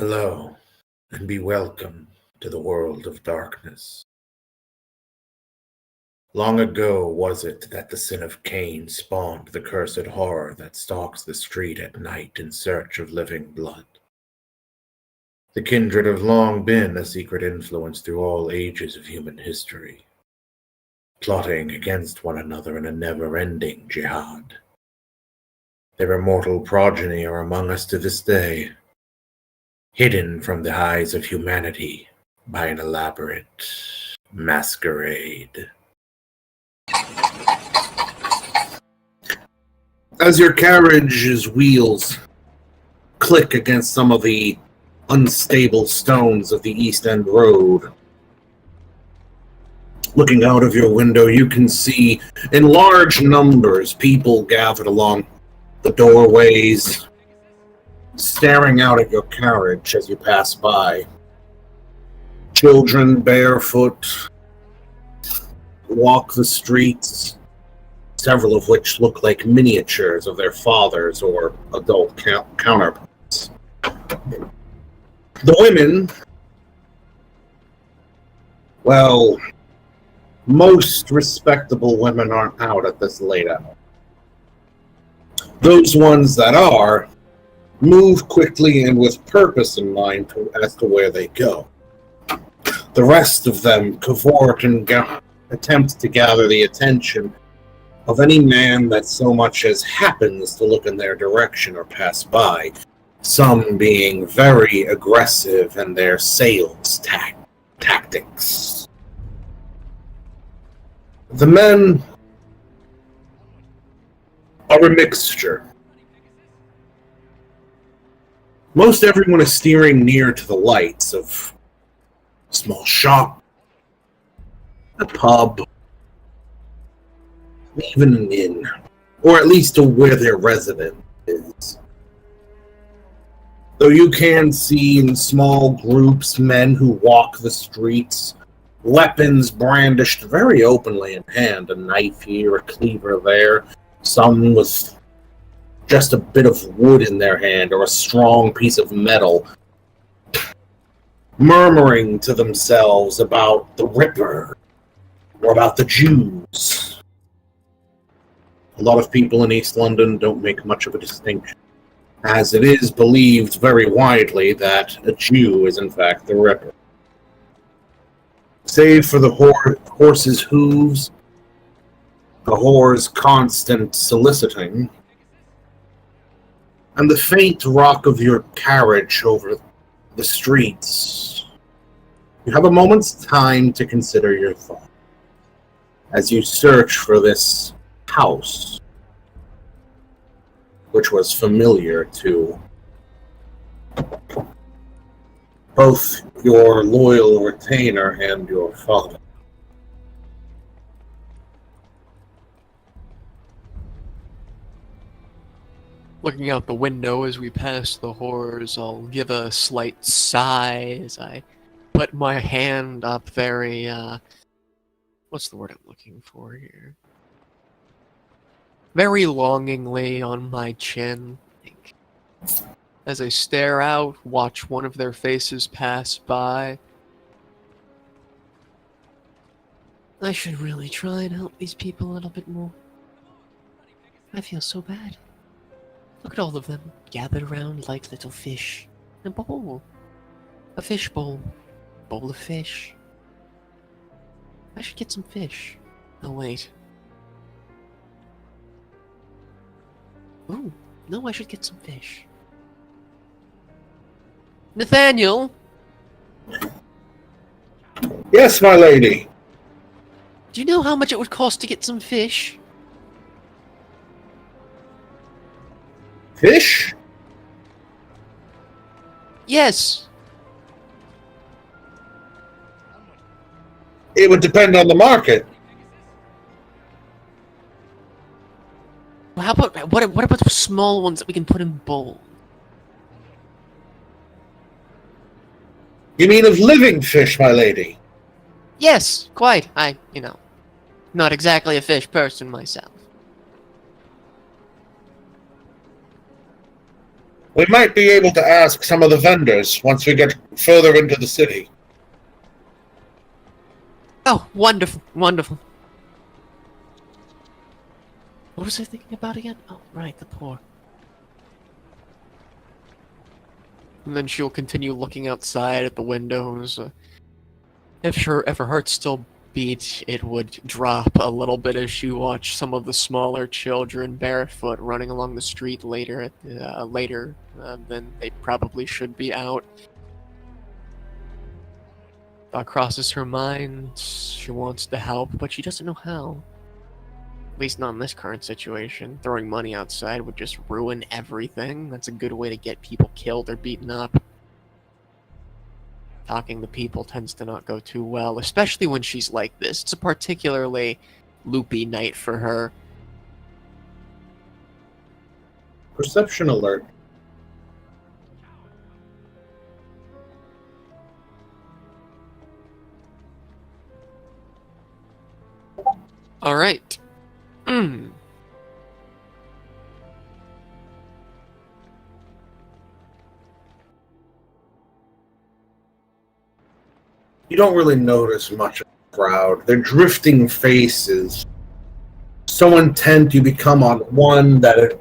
Hello, and be welcome to the world of darkness. Long ago was it that the sin of Cain spawned the cursed horror that stalks the street at night in search of living blood. The kindred have long been a secret influence through all ages of human history, plotting against one another in a never-ending jihad. Their immortal progeny are among us to this day, hidden from the eyes of humanity by an elaborate masquerade. As your carriage's wheels click against some of the unstable stones of the East End Road, looking out of your window, you can see in large numbers people gathered along the doorways, staring out at your carriage as you pass by. Children barefoot walk the streets, several of which look like miniatures of their fathers or adult counterparts. The women, well, most respectable women aren't out at this late hour. Those ones that are move quickly and with purpose in mind as to where they go. The rest of them cavort and attempt to gather the attention of any man that so much as happens to look in their direction or pass by, some being very aggressive in their sales tactics. The men are a mixture. Most everyone is steering near to the lights of a small shop, a pub, even an inn, or at least to where their residence is. Though you can see in small groups men who walk the streets, weapons brandished very openly in hand, a knife here, a cleaver there, some with just a bit of wood in their hand or a strong piece of metal, murmuring to themselves about the Ripper or about the Jews. A lot of people in East London don't make much of a distinction, as it is believed very widely that a Jew is in fact the Ripper. Save for the horse's hooves, the whore's constant soliciting, and the faint rock of your carriage over the streets, you have a moment's time to consider your thoughts as you search for this house, which was familiar to both your loyal retainer and your father. Looking out the window as we pass the whores, I'll give a slight sigh as I put my hand up very, what's the word I'm looking for here? Very longingly on my chin, as I stare out, watch one of their faces pass by. I should really try and help these people a little bit more. I feel so bad. Look at all of them gathered around like little fish in a bowl. A fish bowl. Bowl of fish. I should get some fish. Oh, wait. Ooh, no, I should get some fish. Nathaniel? Yes, my lady. Do you know how much it would cost to get some fish? Fish? Yes. It would depend on the market. Well, how about what about the small ones that we can put in bowl? You mean of living fish, my lady? Yes, quite. Not exactly a fish person myself. We might be able to ask some of the vendors once we get further into the city. Oh, wonderful, wonderful. What was I thinking about again? Oh, right, the poor. And then she'll continue looking outside at the windows. If her heart still beat, it would drop a little bit as she watched some of the smaller children barefoot running along the street later than they probably should be out. Thought crosses her mind. She wants to help, but she doesn't know how. At least not in this current situation. Throwing money outside would just ruin everything. That's a good way to get people killed or beaten up. Talking to people tends to not go too well, especially when she's like this. It's a particularly loopy night for her. Perception alert. Alright. You don't really notice much of the crowd. They're drifting faces. So intent you become on one that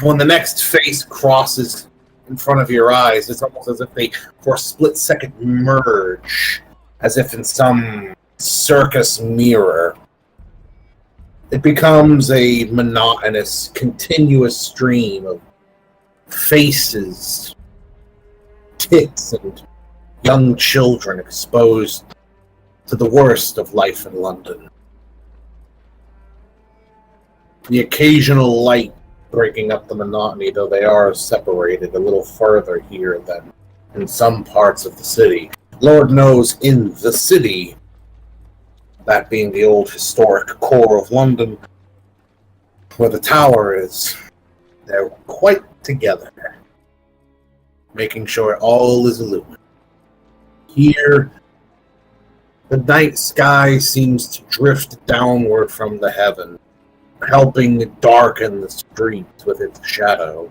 when the next face crosses in front of your eyes, it's almost as if they, for a split second, merge, as if in some circus mirror. It becomes a monotonous, continuous stream of faces, tits, and young children exposed to the worst of life in London. The occasional light breaking up the monotony, though they are separated a little further here than in some parts of the city. Lord knows in the city, that being the old historic core of London, where the tower is, they're quite together, making sure all is illuminated. Here, the night sky seems to drift downward from the heaven, helping darken the streets with its shadow.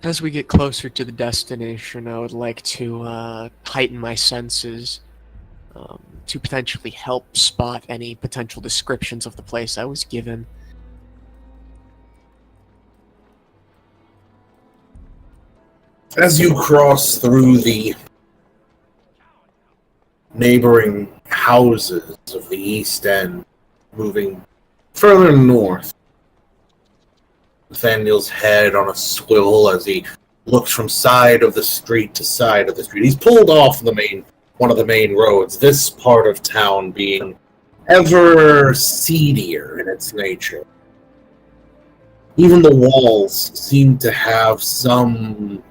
As we get closer to the destination, I would like to heighten my senses to potentially help spot any potential descriptions of the place I was given. As you cross through the neighboring houses of the East End, moving further north, Nathaniel's head on a swivel as he looks from side of the street to side of the street. He's pulled off one of the main roads, this part of town being ever seedier in its nature. Even the walls seem to have some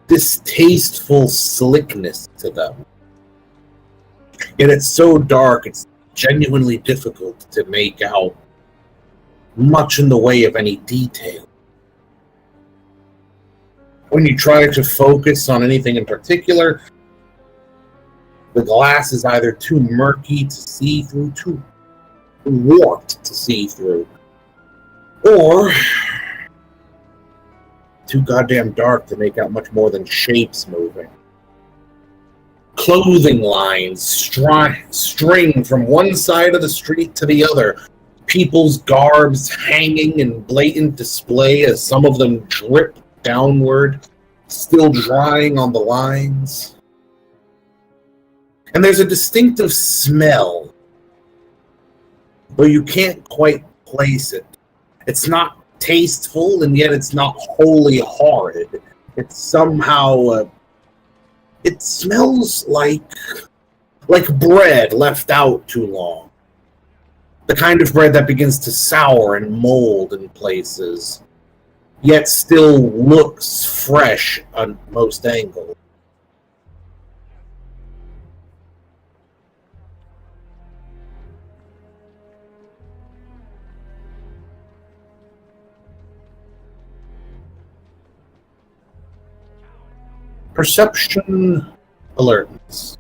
distasteful slickness to them. Yet it's so dark, it's genuinely difficult to make out much in the way of any detail. When you try to focus on anything in particular, the glass is either too murky to see through, too warped to see through, or too goddamn dark to make out much more than shapes moving. Clothing lines string from one side of the street to the other, people's garbs hanging in blatant display as some of them drip downward, still drying on the lines. And there's a distinctive smell, but you can't quite place it. It's not tasteful, and yet it's not wholly horrid. It's somehow it smells like bread left out too long. The kind of bread that begins to sour and mold in places, yet still looks fresh on most angles. Perception alert. happens.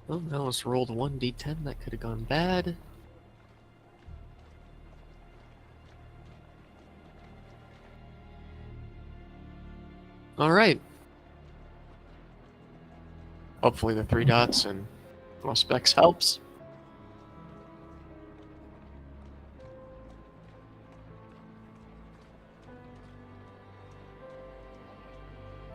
Well, I almost rolled 1d10. That could have gone bad. Alright. Hopefully the 3 dots and more specs helps.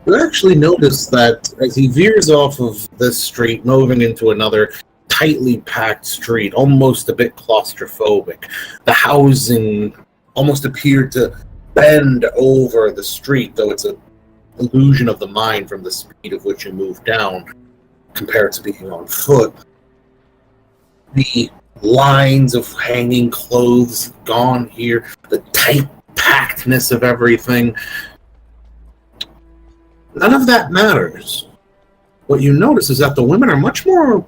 You actually notice that as he veers off of this street, moving into another tightly packed street, almost a bit claustrophobic, the housing almost appeared to bend over the street, though it's an illusion of the mind from the speed of which you move down compared to being on foot. The lines of hanging clothes gone here, the tight packedness of everything. None of that matters. What you notice is that the women are much more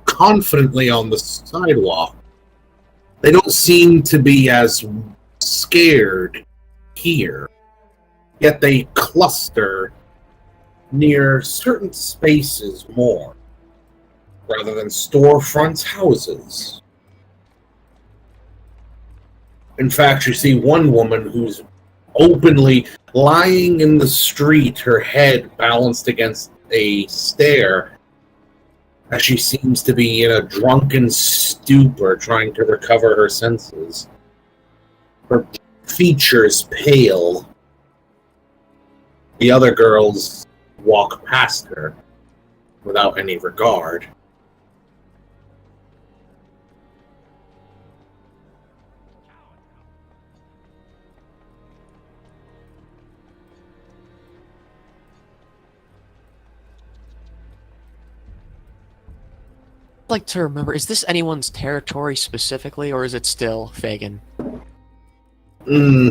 confidently on the sidewalk. They don't seem to be as scared here, yet they cluster near certain spaces more, rather than storefronts, houses. In fact, you see one woman who's openly lying in the street, her head balanced against a stair, as she seems to be in a drunken stupor, trying to recover her senses. Her features pale. The other girls walk past her without any regard. I'd like to remember, is this anyone's territory specifically, or is it still Fagin?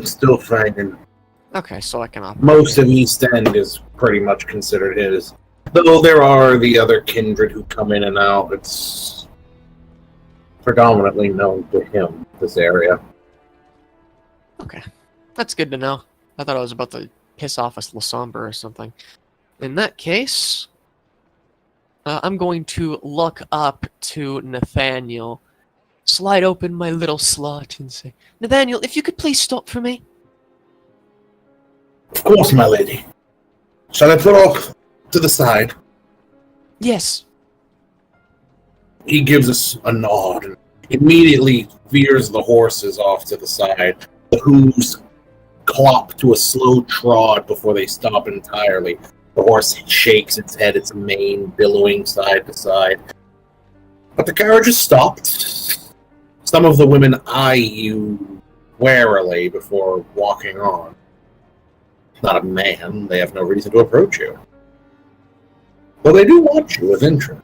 Still finding. Okay, so I can operate. Most of East End is pretty much considered his. Though there are the other kindred who come in and out, it's predominantly known to him, this area. Okay, that's good to know. I thought I was about to piss off a Lasombre or something. In that case, I'm going to look up to Nathaniel, slide open my little slot, and say, Nathaniel, if you could please stop for me. Of course, my lady. Shall I put off to the side? Yes. He gives us a nod and immediately veers the horses off to the side. The hooves clop to a slow trot before they stop entirely. The horse shakes its head, its mane billowing side to side. But the carriage is stopped. Some of the women eye you warily before walking on. Not a man, they have no reason to approach you. Though they do watch you with interest.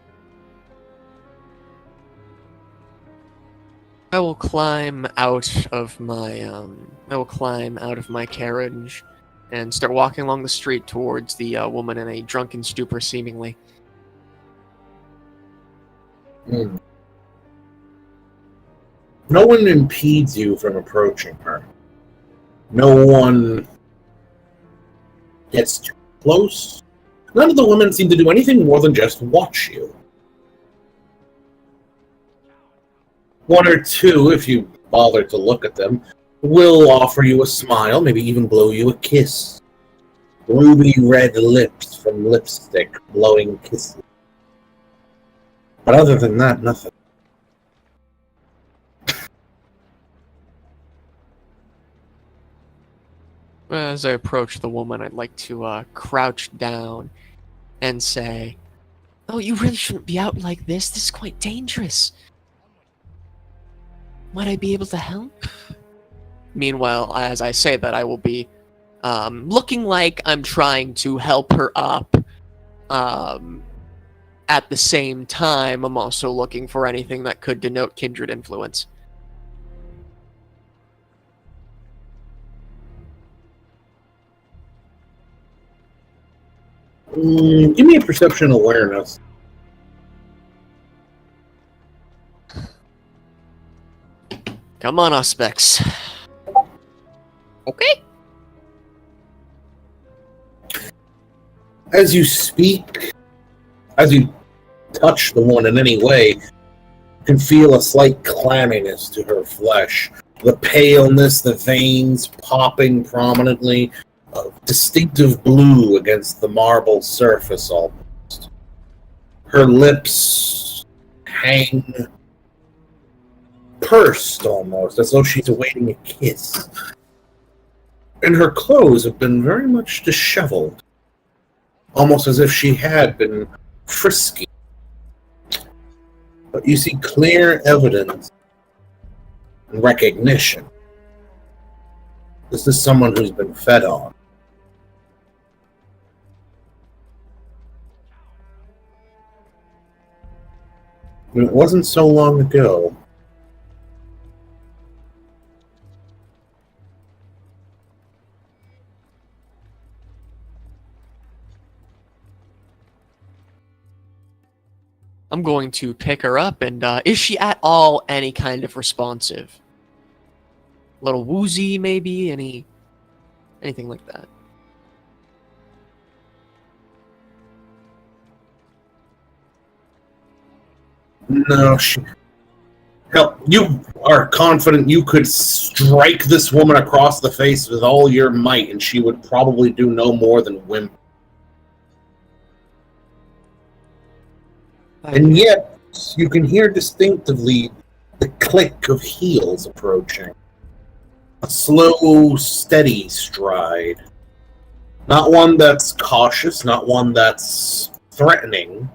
I will climb out of my carriage and start walking along the street towards the woman in a drunken stupor, seemingly. No one impedes you from approaching her. No one gets too close. None of the women seem to do anything more than just watch you. One or two, if you bother to look at them, will offer you a smile, maybe even blow you a kiss. Ruby red lips from lipstick blowing kisses. But other than that, nothing. As I approach the woman, I'd like to crouch down and say, "Oh, you really shouldn't be out like this. This is quite dangerous. Might I be able to help?" Meanwhile, as I say that, I will be looking like I'm trying to help her up. At the same time, I'm also looking for anything that could denote kindred influence. Give me a perception awareness. Come on, Auspex. Okay. As you speak, as you touch the one in any way, you can feel a slight clamminess to her flesh. The paleness, the veins popping prominently, a distinctive blue against the marble surface almost. Her lips hang pursed almost, as though she's awaiting a kiss. And her clothes have been very much disheveled, almost as if she had been frisky. But you see clear evidence and recognition. This is someone who's been fed on. And it wasn't so long ago. I'm going to pick her up, and is she at all any kind of responsive? A little woozy, maybe? Anything like that? No, hell, you are confident you could strike this woman across the face with all your might, and she would probably do no more than whimper. And yet, you can hear distinctively the click of heels approaching. A slow, steady stride. Not one that's cautious, not one that's threatening.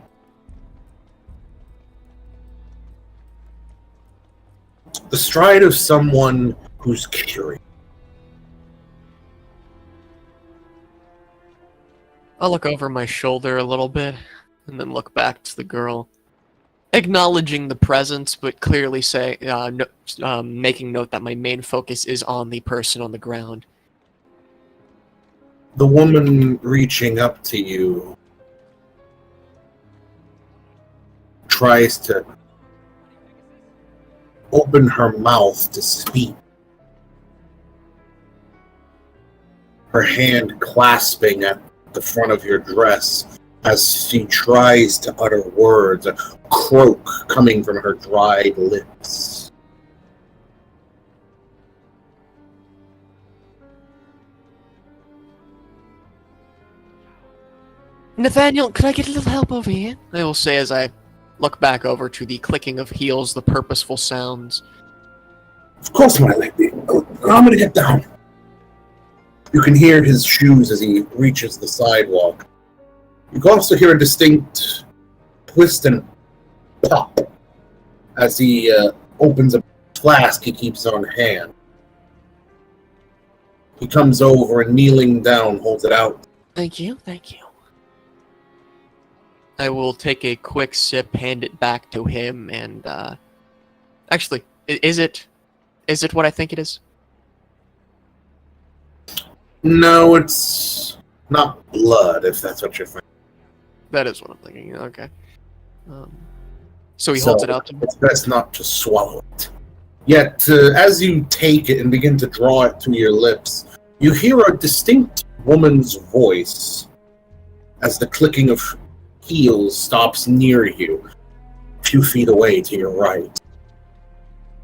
The stride of someone who's curious. I'll look over my shoulder a little bit, and then look back to the girl, acknowledging the presence, but clearly making note that my main focus is on the person on the ground. The woman reaching up to you tries to open her mouth to speak. Her hand clasping at the front of your dress as she tries to utter words, a croak coming from her dried lips. Nathaniel, could I get a little help over here? I will say as I look back over to the clicking of heels, the purposeful sounds. Of course, my lady. I'm gonna get down. You can hear his shoes as he reaches the sidewalk. You can also hear a distinct twist and pop as he opens a flask he keeps on hand. He comes over and kneeling down, holds it out. Thank you, thank you. I will take a quick sip, hand it back to him, and actually, is it what I think it is? No, it's not blood, if that's what you're thinking. That is what I'm thinking. Okay. So he holds it out to me. It's best not to swallow it. Yet, as you take it and begin to draw it to your lips, you hear a distinct woman's voice as the clicking of heels stops near you, a few feet away to your right.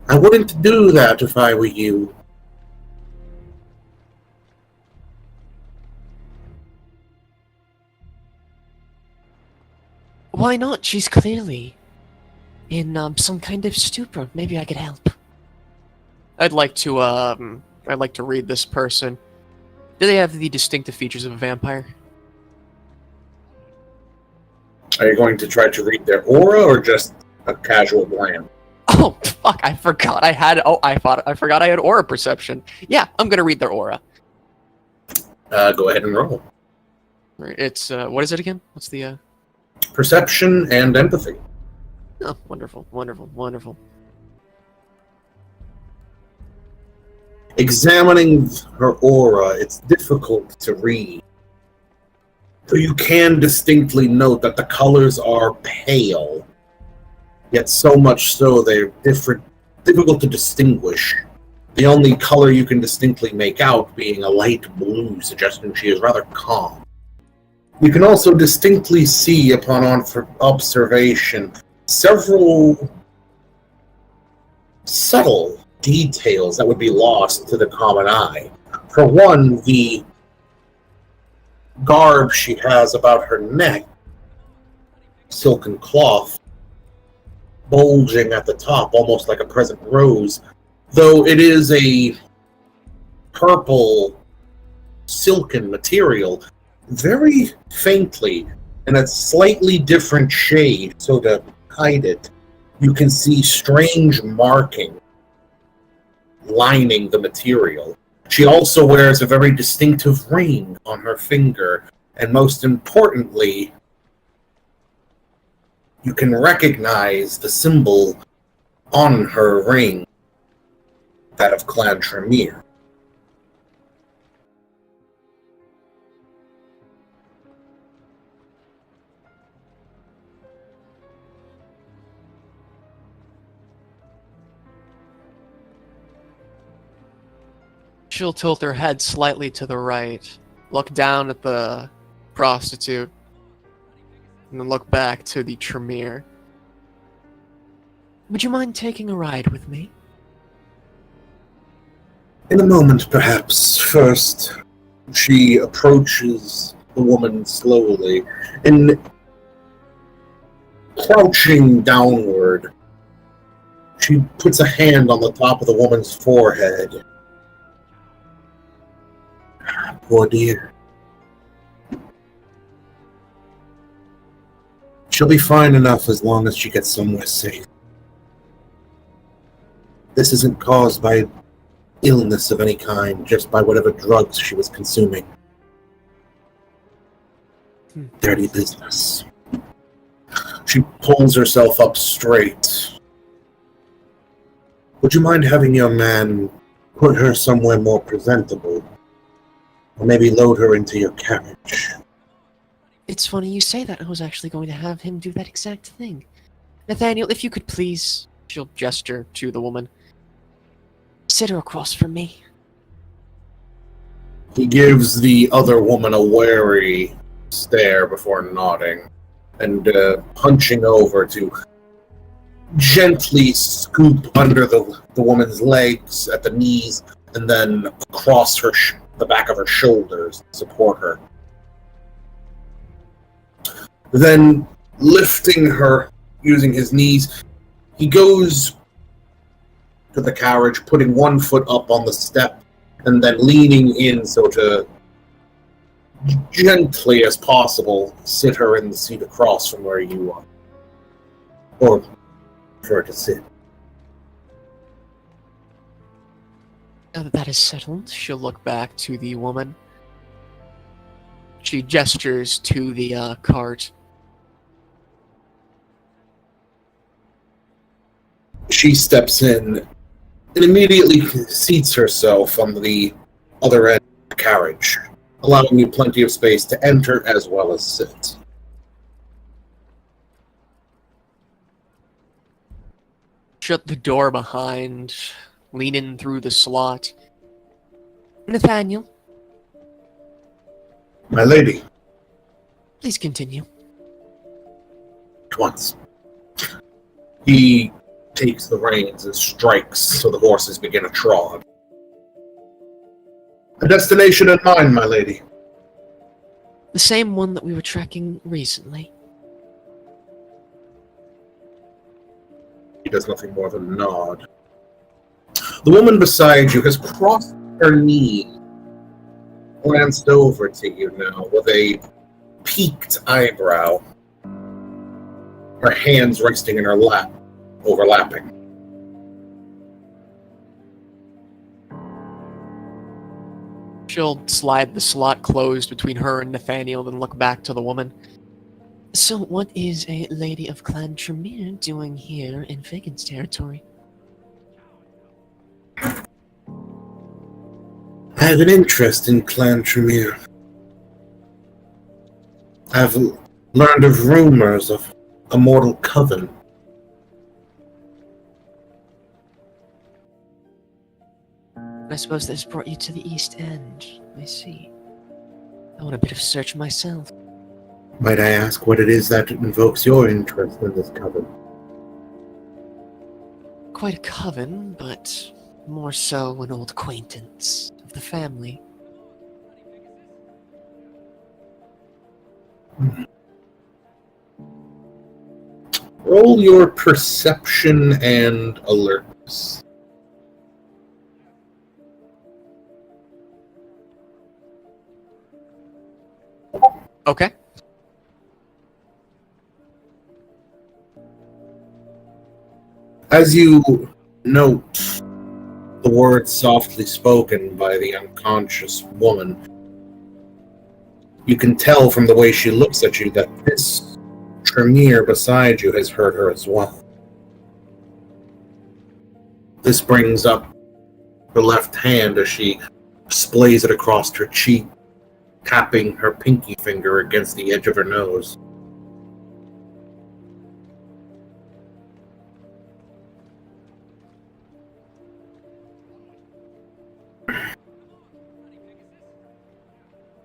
I wouldn't do that if I were you. Why not? She's clearly in some kind of stupor. Maybe I could help. I'd like to read this person. Do they have the distinctive features of a vampire? Are you going to try to read their aura or just a casual glance? Oh fuck! I forgot I had. I forgot I had aura perception. Yeah, I'm gonna read their aura. Go ahead and roll. Right, it's what is it again? What's the Perception and empathy. Oh, wonderful, wonderful, wonderful. Examining her aura, it's difficult to read. So you can distinctly note that the colors are pale, yet so much so they're difficult to distinguish. The only color you can distinctly make out being a light blue, suggesting she is rather calm. You can also distinctly see, upon observation, several subtle details that would be lost to the common eye. For one, the garb she has about her neck, silken cloth, bulging at the top, almost like a present rose, though it is a purple silken material, very faintly, in a slightly different shade, so to hide it, you can see strange marking lining the material. She also wears a very distinctive ring on her finger, and most importantly, you can recognize the symbol on her ring, that of Clan Tremere. She'll tilt her head slightly to the right, look down at the prostitute, and then look back to the Tremere. Would you mind taking a ride with me? In a moment, perhaps. First, she approaches the woman slowly, and crouching downward, she puts a hand on the top of the woman's forehead. Poor dear. She'll be fine enough as long as she gets somewhere safe. This isn't caused by illness of any kind, just by whatever drugs she was consuming. Dirty business. She pulls herself up straight. Would you mind having your man put her somewhere more presentable? Or maybe load her into your carriage? It's funny you say that. I was actually going to have him do that exact thing. Nathaniel, if you could please... She'll gesture to the woman. Sit her across from me. He gives the other woman a wary stare before nodding, and punching over to gently scoop under the woman's legs at the knees, and then across the back of her shoulders to support her. Then, lifting her using his knees, he goes to the carriage, putting one foot up on the step, and then leaning in so to gently as possible sit her in the seat across from where you are. Or for her to sit. Now that that is settled, she'll look back to the woman. She gestures to the cart. She steps in and immediately seats herself on the other end of the carriage, allowing you plenty of space to enter as well as sit. Shut the door behind, lean in through the slot. Nathaniel, My lady, please continue. at once. He takes the reins and strikes so the horses begin a trot. A destination in mind, my lady. The same one that we were tracking recently. He does nothing more than nod. The woman beside you has crossed her knee, glanced over to you now with a peaked eyebrow, her hands resting in her lap, overlapping. She'll slide the slot closed between her and Nathaniel, then look back to the woman. So what is a lady of Clan Tremere doing here in Fagan's territory? I have an interest in Clan Tremere. I've learned of rumors of a mortal coven. I suppose this brought you to the East End. I see. I want a bit of search myself. Might I ask what it is that invokes your interest in this coven? Quite a coven, but more so an old acquaintance of the family. Roll your perception and alertness. Okay. As you note the words softly spoken by the unconscious woman, you can tell from the way she looks at you that this Tremere beside you has heard her as well. This brings up her left hand as she displays it across her cheek, tapping her pinky finger against the edge of her nose.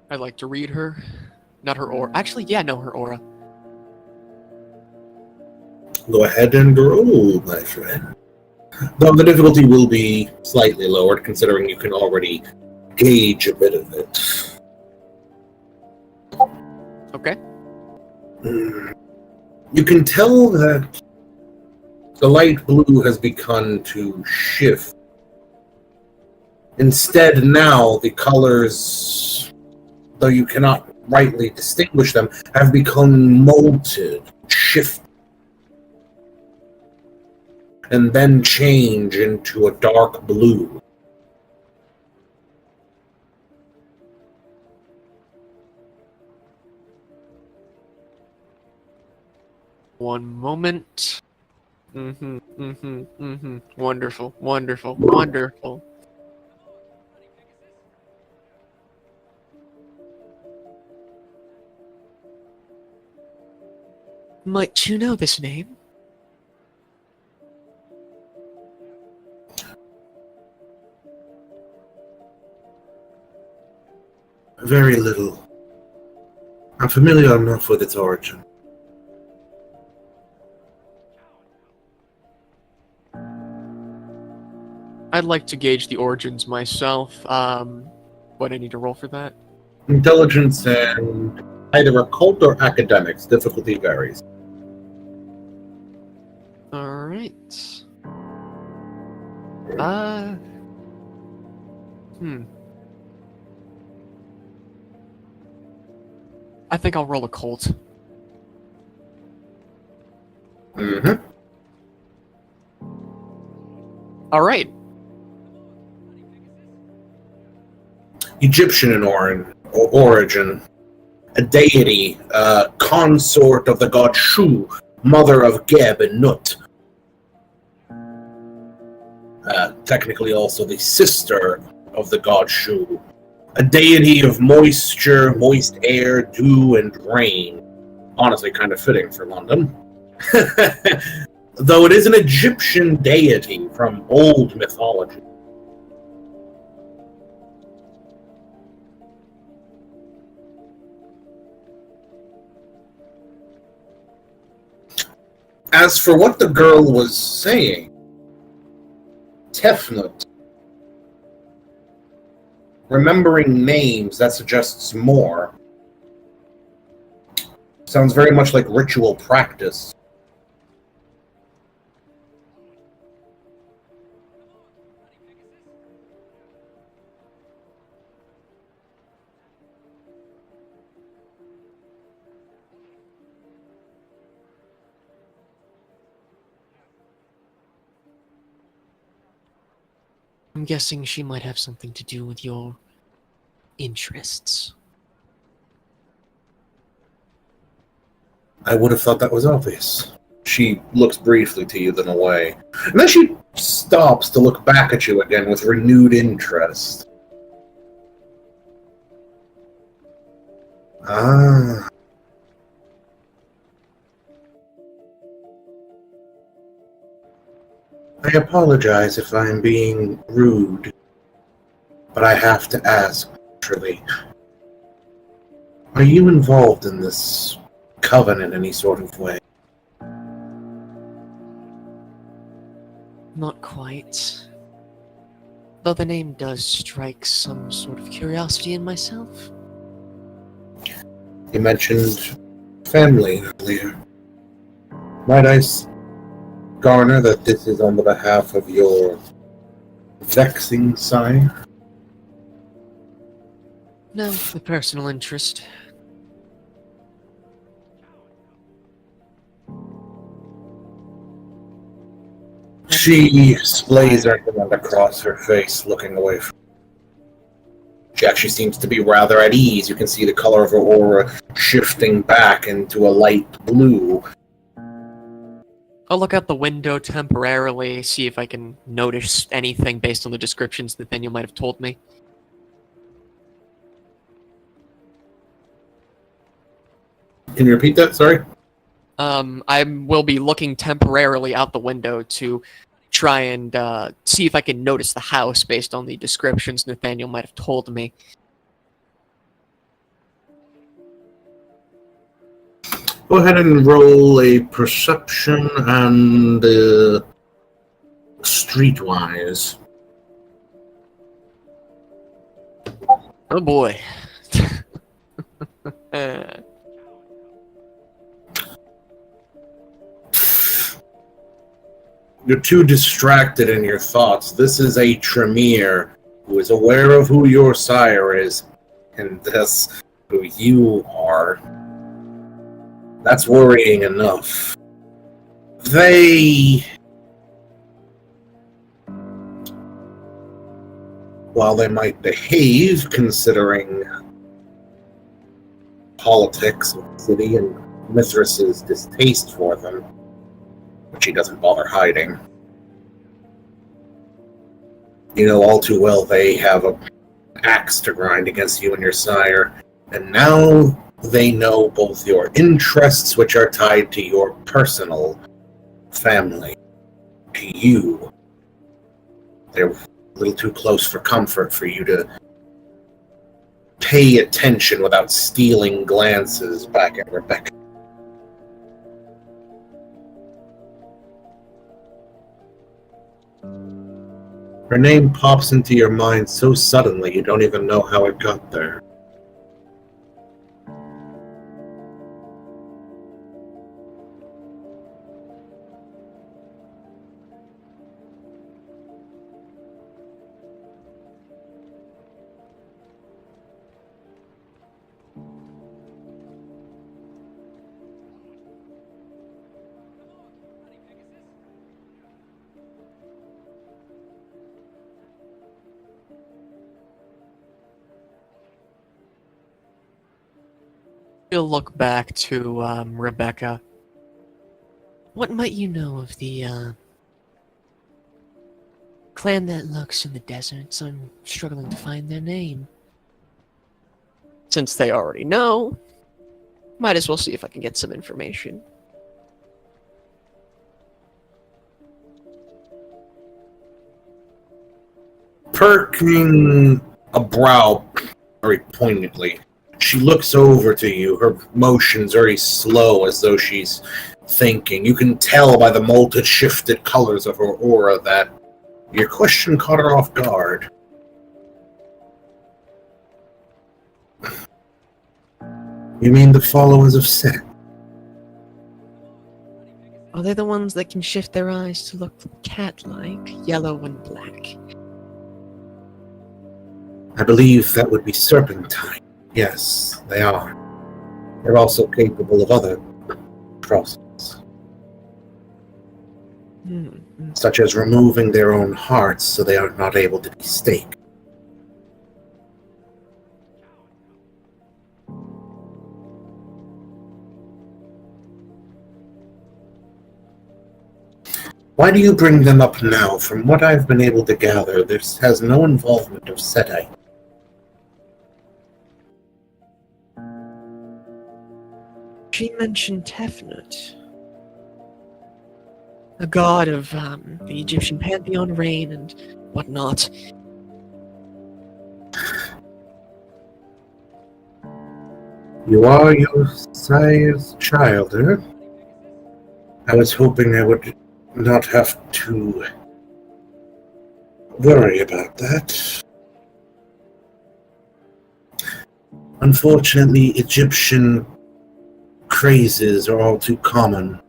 I'd like to read her. Not her aura. Actually, yeah, no, her aura. Go ahead and roll, my friend. Though the difficulty will be slightly lowered, considering you can already gauge a bit of it. Okay. You can tell that the light blue has begun to shift. Instead, now the colors, though you cannot rightly distinguish them, have become molted, shifted, and then change into a dark blue. One moment. Wonderful, wonderful, wonderful. Might you know this name? Very little. I'm familiar enough with its origin. I'd like to gauge the origins myself. What I need to roll for that? Intelligence and either occult or academics. Difficulty varies. Alright. I think I'll roll a Colt. Mm-hmm. Alright. Egyptian in origin. A deity, consort of the god Shu, mother of Geb and Nut. Technically also the sister of the god Shu. A deity of moisture, moist air, dew, and rain. Honestly, kind of fitting for London. Though it is an Egyptian deity from old mythology. As for what the girl was saying, Tefnut, remembering names, that suggests more. Sounds very much like ritual practice. I'm guessing she might have something to do with your interests. I would have thought that was obvious. She looks briefly to you, then away. And then she stops to look back at you again with renewed interest. Ah. I apologize if I'm being rude, but I have to ask, naturally. Are you involved in this coven in any sort of way? Not quite. Though the name does strike some sort of curiosity in myself. You mentioned family earlier. Might I garner that this is on the behalf of your vexing sire? No, a personal interest. She splays her hand across her face, looking away from. She actually seems to be rather at ease. You can see the color of her aura shifting back into a light blue. I'll look out the window temporarily, see if I can notice anything based on the descriptions Nathaniel might have told me. Can you repeat that? Sorry? I will be looking temporarily out the window to try and see if I can notice the house based on the descriptions Nathaniel might have told me. Go ahead and roll a perception and streetwise. Oh boy. You're too distracted in your thoughts. This is a Tremere who is aware of who your sire is, and thus who you are. That's worrying enough. While they might behave, considering politics of the city and Mithras's distaste for them, which he doesn't bother hiding, you know all too well they have an axe to grind against you and your sire, and now they know both your interests, which are tied to your personal family, to you. They're a little too close for comfort for you to pay attention without stealing glances back at Rebecca. Her name pops into your mind so suddenly you don't even know how it got there. You'll look back to Rebecca. What might you know of the clan that lurks in the deserts? I'm struggling to find their name. Since they already know, might as well see if I can get some information. Perking a brow very poignantly, she looks over to you, her motions very slow as though she's thinking. You can tell by the multi-shifted colors of her aura that your question caught her off guard. You mean the followers of Set? Are they the ones that can shift their eyes to look cat-like, yellow and black? I believe that would be Serpentine. Yes, they are. They're also capable of other atrocities, such as removing their own hearts so they are not able to be staked. Why do you bring them up now? From what I've been able to gather, this has no involvement of Setite. She mentioned Tefnut, a god of the Egyptian pantheon, rain and whatnot. You are your sire's child, eh? I was hoping I would not have to worry about that. Unfortunately, Egyptian crazes are all too common.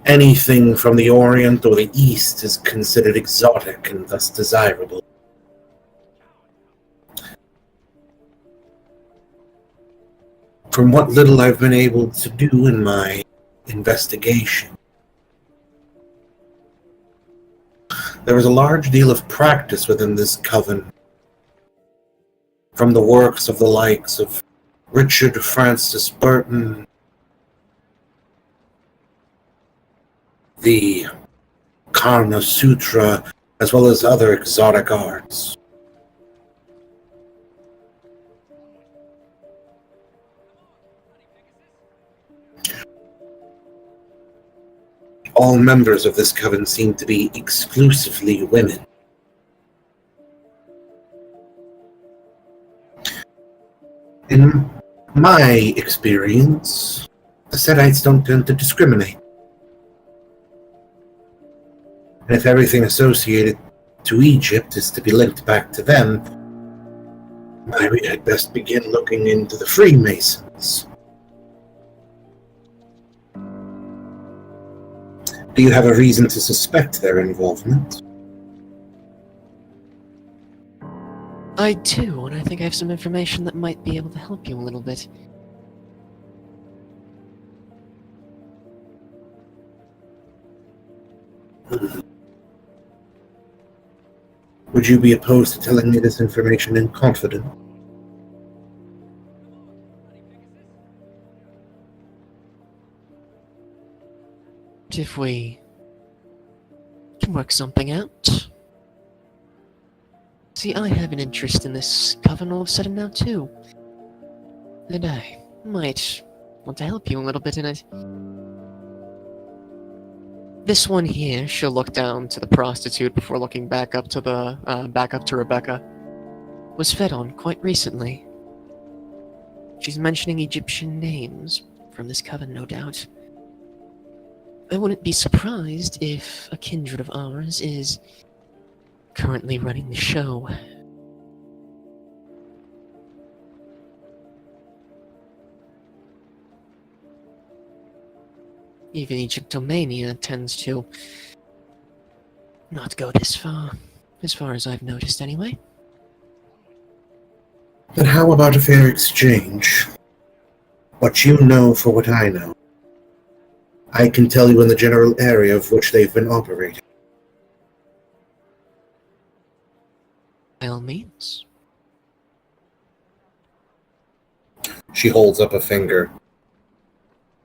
Anything from the Orient or the East is considered exotic and thus desirable. From what little I've been able to do in my investigation, there is a large deal of practice within this coven, from the works of the likes of Richard Francis Burton, the Karna Sutra, as well as other exotic arts. All members of this coven seem to be exclusively women. In my experience, the Setites don't tend to discriminate. And if everything associated to Egypt is to be linked back to them, maybe I'd best begin looking into the Freemasons. Do you have a reason to suspect their involvement? I do, and I think I have some information that might be able to help you a little bit. Would you be opposed to telling me this information in confidence? If we can work something out. See, I have an interest in this coven all of a sudden now too. And I might want to help you a little bit in it. This one here, she'll look down to the prostitute before looking back up to Rebecca, was fed on quite recently. She's mentioning Egyptian names from this coven, no doubt. I wouldn't be surprised if a kindred of ours is currently running the show. Even Egyptomania tends to not go this far as I've noticed anyway. Then how about a fair exchange? What you know for what I know. I can tell you in the general area of which they've been operating. By all means. She holds up a finger.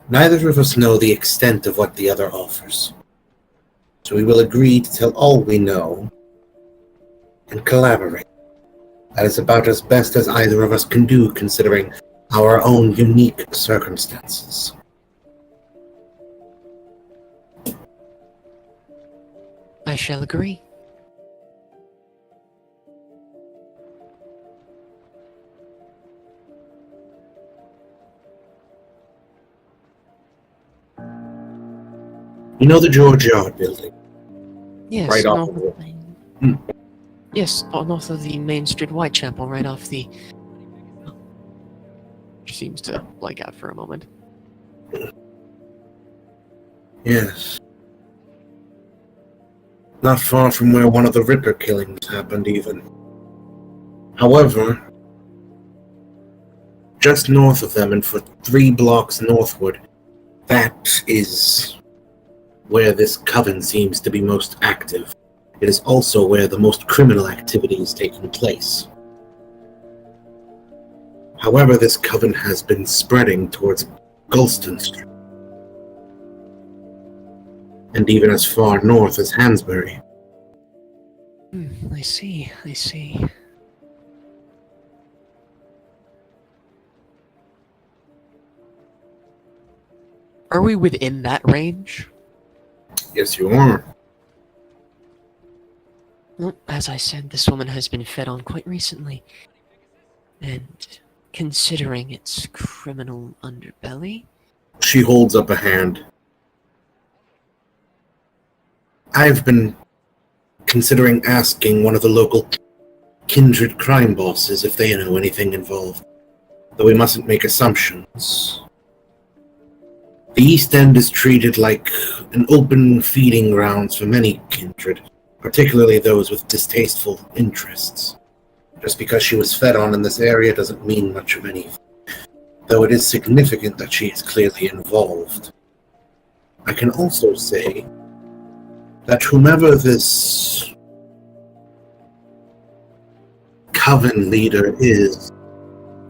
Neither of us know the extent of what the other offers. So we will agree to tell all we know and collaborate. That is about as best as either of us can do considering our own unique circumstances. I shall agree. You know the George Yard building? Yes, Right off north of of it. Yes, north of the Main Street Whitechapel, right off the... She seems to blank out for a moment. Yes. Not far from where one of the Ripper killings happened, even. However, just north of them and for 3 blocks northward, that is where this coven seems to be most active. It is also where the most criminal activity is taking place. However, this coven has been spreading towards Gulston Street, and even as far north as Hansbury. I see. Are we within that range? Yes, you are. Well, as I said, this woman has been fed on quite recently. And considering its criminal underbelly. She holds up a hand. I've been considering asking one of the local kindred crime bosses if they know anything involved, though we mustn't make assumptions. The East End is treated like an open feeding grounds for many kindred, particularly those with distasteful interests. Just because she was fed on in this area doesn't mean much of anything, though it is significant that she is clearly involved. I can also say that whomever this coven leader is,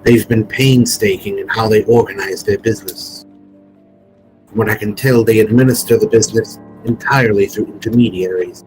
they've been painstaking in how they organize their business. From what I can tell, they administer the business entirely through intermediaries.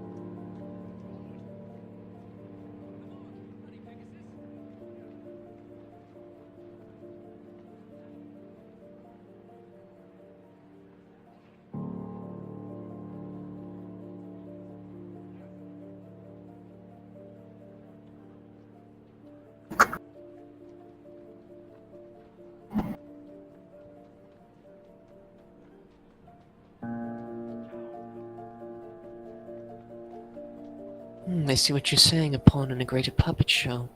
I see what you're saying, a pawn in a greater puppet show.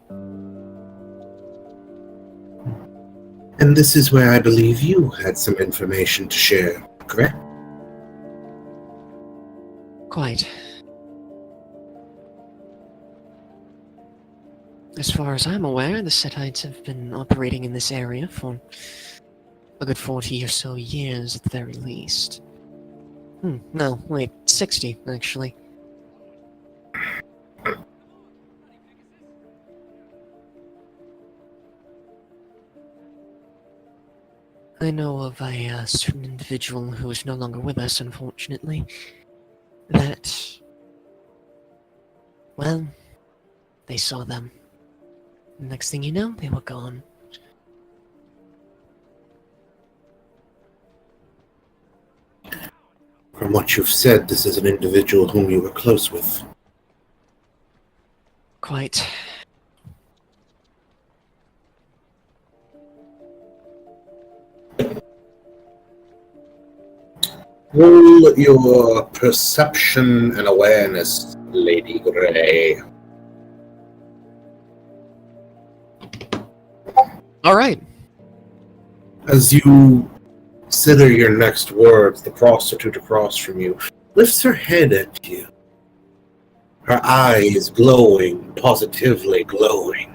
And this is where I believe you had some information to share, correct? Quite. As far as I'm aware, the Setites have been operating in this area for a good 40 or so years at the very least. No, wait, 60, actually. I know of a certain individual who is no longer with us, unfortunately, that, well, they saw them. The next thing you know, they were gone. From what you've said, this is an individual whom you were close with. Quite. Roll your perception and awareness, Lady Grey. Alright. As you consider your next words, the prostitute across from you lifts her head at you. Her eyes glowing, positively glowing.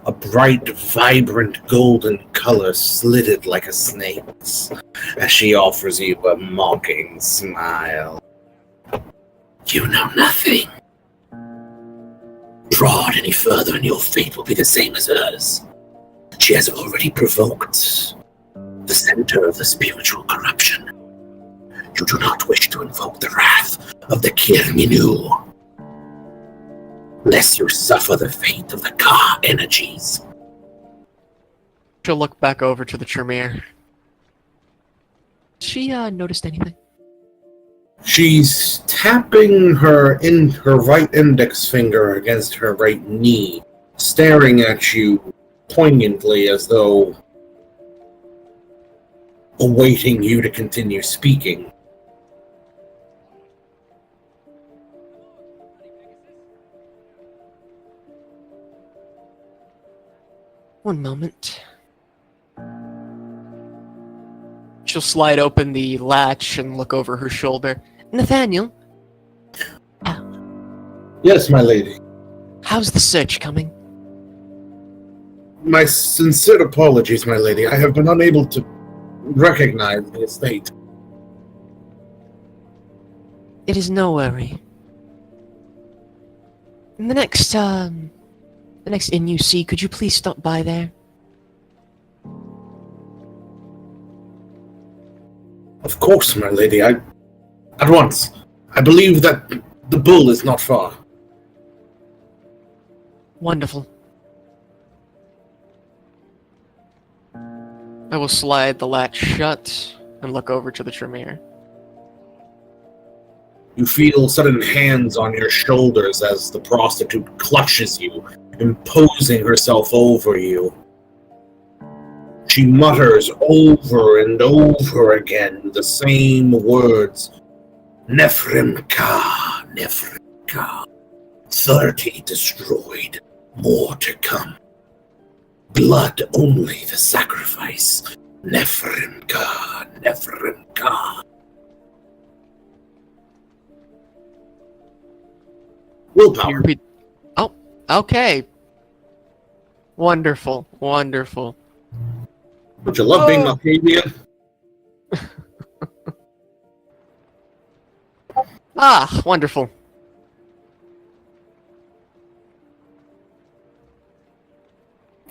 A bright, vibrant golden color slitted like a snake's as she offers you a mocking smile. You know nothing. Prod any further and your fate will be the same as hers. She has already provoked the center of the spiritual corruption. You do not wish to invoke the wrath of the Kirminu, lest you suffer the fate of the Ka energies. She'll look back over to the Tremere. She, noticed anything? She's tapping her right index finger against her right knee, staring at you poignantly as though awaiting you to continue speaking. One moment. She'll slide open the latch and look over her shoulder. Nathaniel? Yes, my lady. How's the search coming? My sincere apologies, my lady. I have been unable to recognize the estate. It is no worry. The next inn you see, could you please stop by there? Of course, my lady. At once. I believe that the bull is not far. Wonderful. I will slide the latch shut and look over to the Tremere. You feel sudden hands on your shoulders as the prostitute clutches you, imposing herself over you. she mutters over and over again the same words. Nephrim Ka, Nephrim Ka. 30 destroyed, more to come. Blood only the sacrifice. Nephrim Ka, Nephrim Ka. Willpower. Oh, okay. Wonderful, wonderful. Don't you love being Malkavian? Ah, wonderful.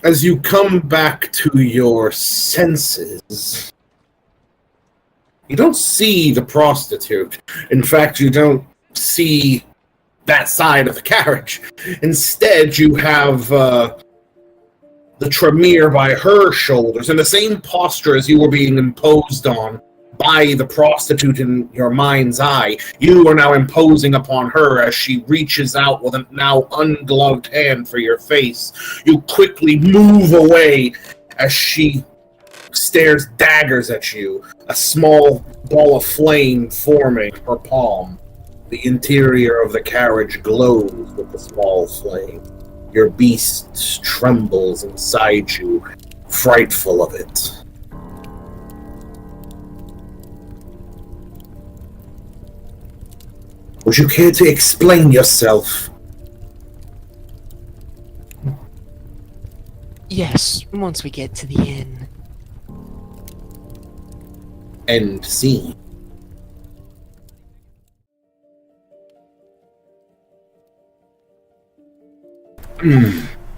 As you come back to your senses, you don't see the prostitute. In fact, you don't see that side of the carriage. Instead, you have the Tremere by her shoulders, in the same posture as you were being imposed on by the prostitute in your mind's eye. You are now imposing upon her as she reaches out with a now ungloved hand for your face. You quickly move away as she stares daggers at you, a small ball of flame forming her palm. The interior of the carriage glows with the small flame. Your beast trembles inside you, frightful of it. Would you care to explain yourself? Yes, once we get to the inn. End scene.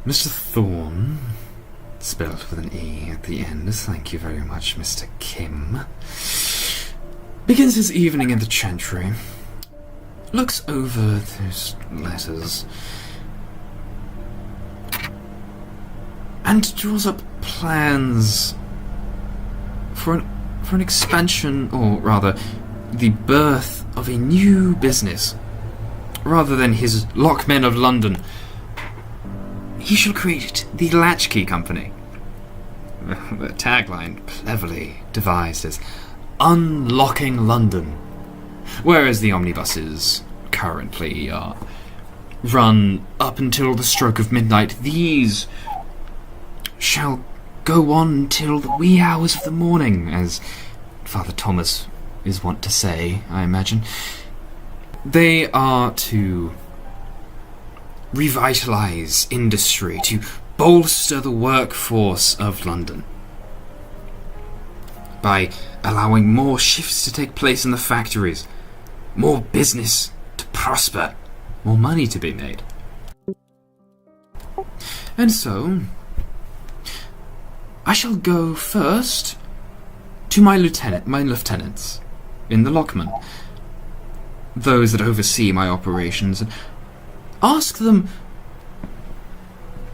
Mr. Thorne, spelled with an E at the end, thank you very much, Mr. Kim, begins his evening in the chantry, looks over those letters, and draws up plans for an expansion, or rather, the birth of a new business. Rather than his Lockmen of London, he shall create the Latchkey Company. The tagline, cleverly devised as Unlocking London. Whereas the omnibuses currently are run up until the stroke of midnight, these shall go on till the wee hours of the morning, as Father Thomas is wont to say, I imagine. They are to revitalise industry, to bolster the workforce of London by allowing more shifts to take place in the factories, more business to prosper, more money to be made. And so, I shall go first to my lieutenants in the Lockman, those that oversee my operations, and ask them,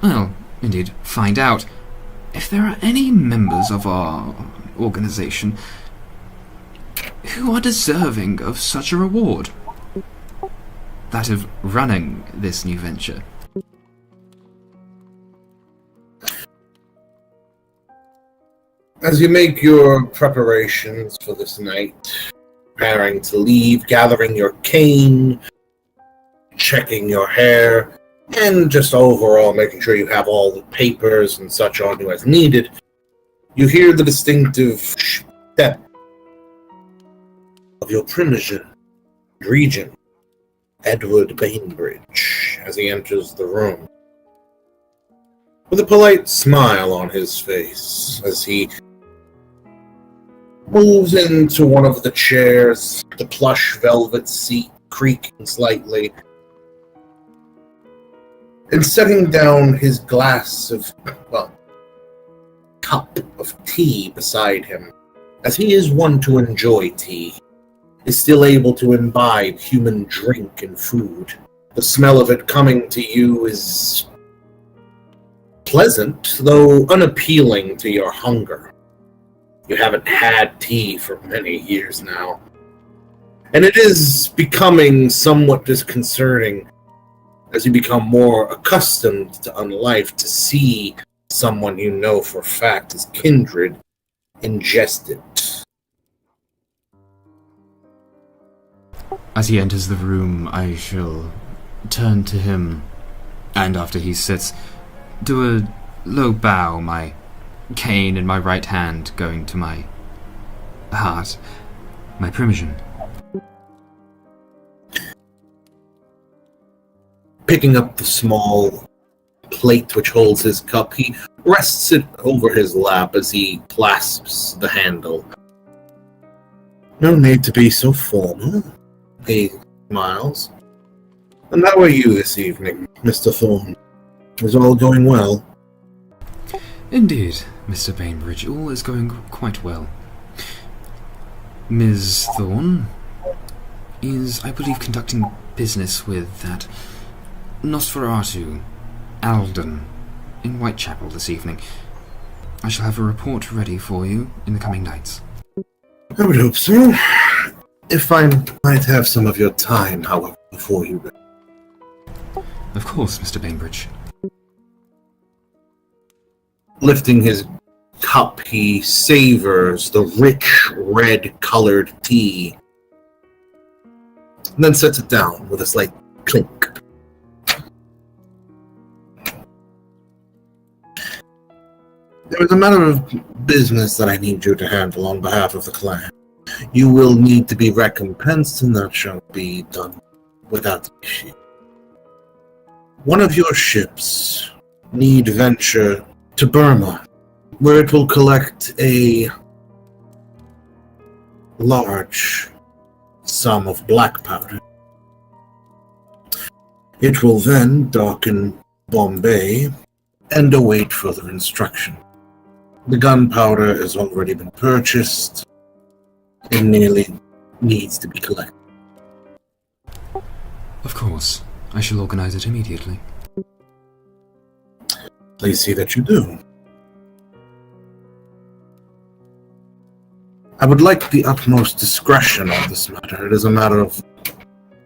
well, indeed, find out if there are any members of our organization who are deserving of such a reward, that of running this new venture. As you make your preparations for this night, preparing to leave, gathering your cane, checking your hair, and just overall making sure you have all the papers and such on you as needed, you hear the distinctive step of your primogen, Regent, Edward Bainbridge, as he enters the room, with a polite smile on his face as he moves into one of the chairs, the plush velvet seat creaking slightly, and setting down his glass of, cup of tea beside him, as he is one to enjoy tea, is still able to imbibe human drink and food. The smell of it coming to you is pleasant, though unappealing to your hunger. You haven't had tea for many years now, and it is becoming somewhat disconcerting as you become more accustomed to life to see someone you know for a fact is kindred ingest it. As he enters the room, I shall turn to him, and after he sits, do a low bow, my cane in my right hand going to my heart, my primogen. Picking up the small plate which holds his cup, he rests it over his lap as he clasps the handle. No need to be so formal, he smiles. And how are you this evening, Mr. Thorne? Is all going well? Indeed, Mr. Bainbridge, all is going quite well. Ms. Thorne is, I believe, conducting business with that Nosferatu, Alden, in Whitechapel this evening. I shall have a report ready for you in the coming nights. I would hope so. If I might have some of your time, however, before you go. Of course, Mr. Bainbridge. Lifting his cup, he savors the rich red-colored tea, and then sets it down with a slight clink. There is a matter of business that I need you to handle on behalf of the clan. You will need to be recompensed, and that shall be done without issue. One of your ships need venture to Burma, where it will collect a large sum of black powder. It will then dock in Bombay and await further instruction. The gunpowder has already been purchased and nearly needs to be collected. Of course. I shall organize it immediately. Please see that you do. I would like the utmost discretion on this matter. It is a matter of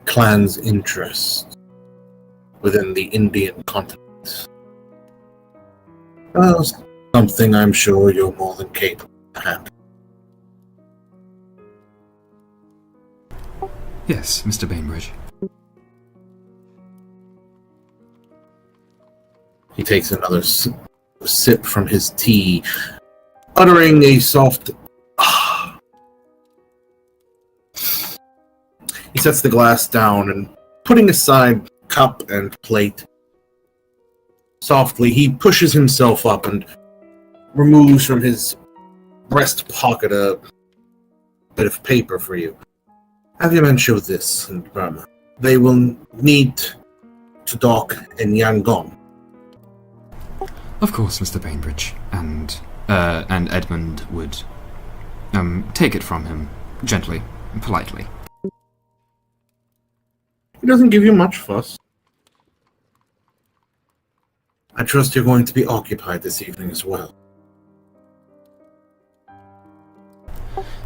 clan's interest within the Indian continent. Something I'm sure you're more than capable of handling. Yes, Mr. Bainbridge. He takes another sip from his tea, uttering a soft ah. He sets the glass down and, putting aside cup and plate, softly he pushes himself up and removes from his breast pocket a bit of paper for you. Have your men show this in Burma. They will need to dock in Yangon. Of course, Mr. Bainbridge. And Edmund would take it from him, gently, politely. He doesn't give you much fuss. I trust you're going to be occupied this evening as well.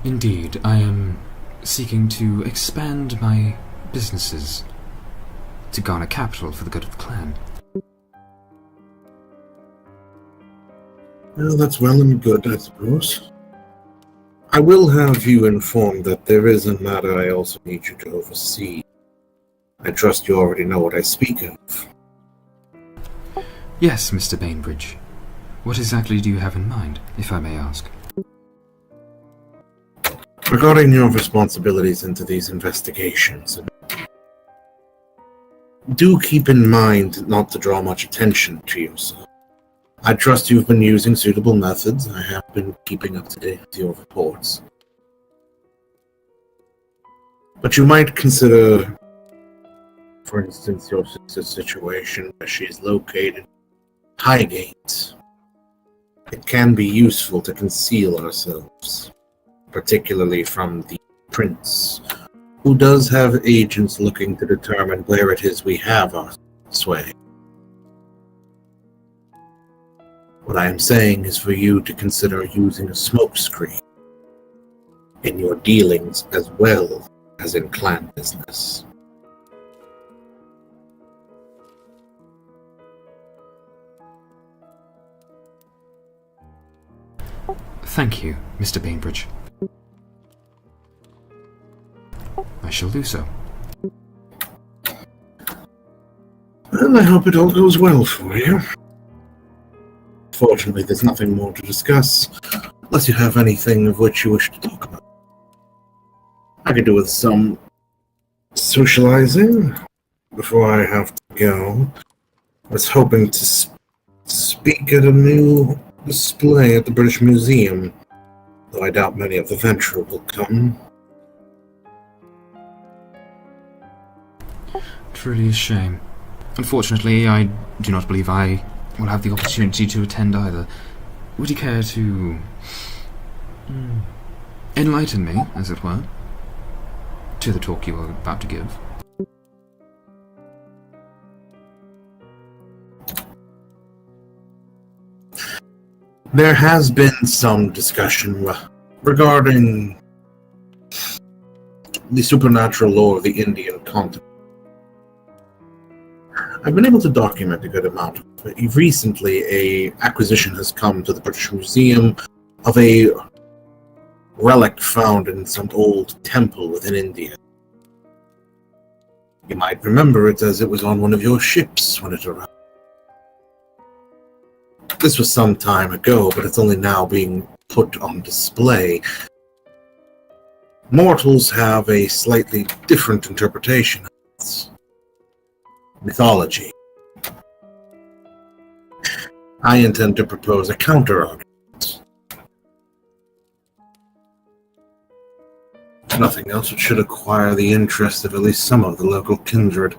Indeed, I am seeking to expand my businesses to garner capital for the good of the clan. Well, that's well and good, I suppose. I will have you informed that there is a matter I also need you to oversee. I trust you already know what I speak of. Yes, Mr. Bainbridge. What exactly do you have in mind, if I may ask? Regarding your responsibilities into these investigations, do keep in mind not to draw much attention to yourself. I trust you've been using suitable methods. I have been keeping up to date with your reports. But you might consider, for instance, your sister's situation where she is located, Highgate. It can be useful to conceal ourselves, particularly from the prince, who does have agents looking to determine where it is we have our sway. What I am saying is for you to consider using a smokescreen in your dealings as well as in clan business. Thank you, Mr. Bainbridge. I shall do so. Well, I hope it all goes well for you. Fortunately, there's nothing more to discuss, unless you have anything of which you wish to talk about. I could do with some socializing before I have to go. I was hoping to speak at a new display at the British Museum, though I doubt many of the venture will come. Truly a shame. Unfortunately, I do not believe I will have the opportunity to attend either. Would you care to enlighten me, as it were, to the talk you are about to give? There has been some discussion regarding the supernatural lore of the Indian continent. I've been able to document a good amount of it. Recently, an acquisition has come to the British Museum of a relic found in some old temple within India. You might remember it as it was on one of your ships when it arrived. This was some time ago, but it's only now being put on display. Mortals have a slightly different interpretation of its mythology. I intend to propose a counter-argument. If nothing else, it should acquire the interest of at least some of the local kindred.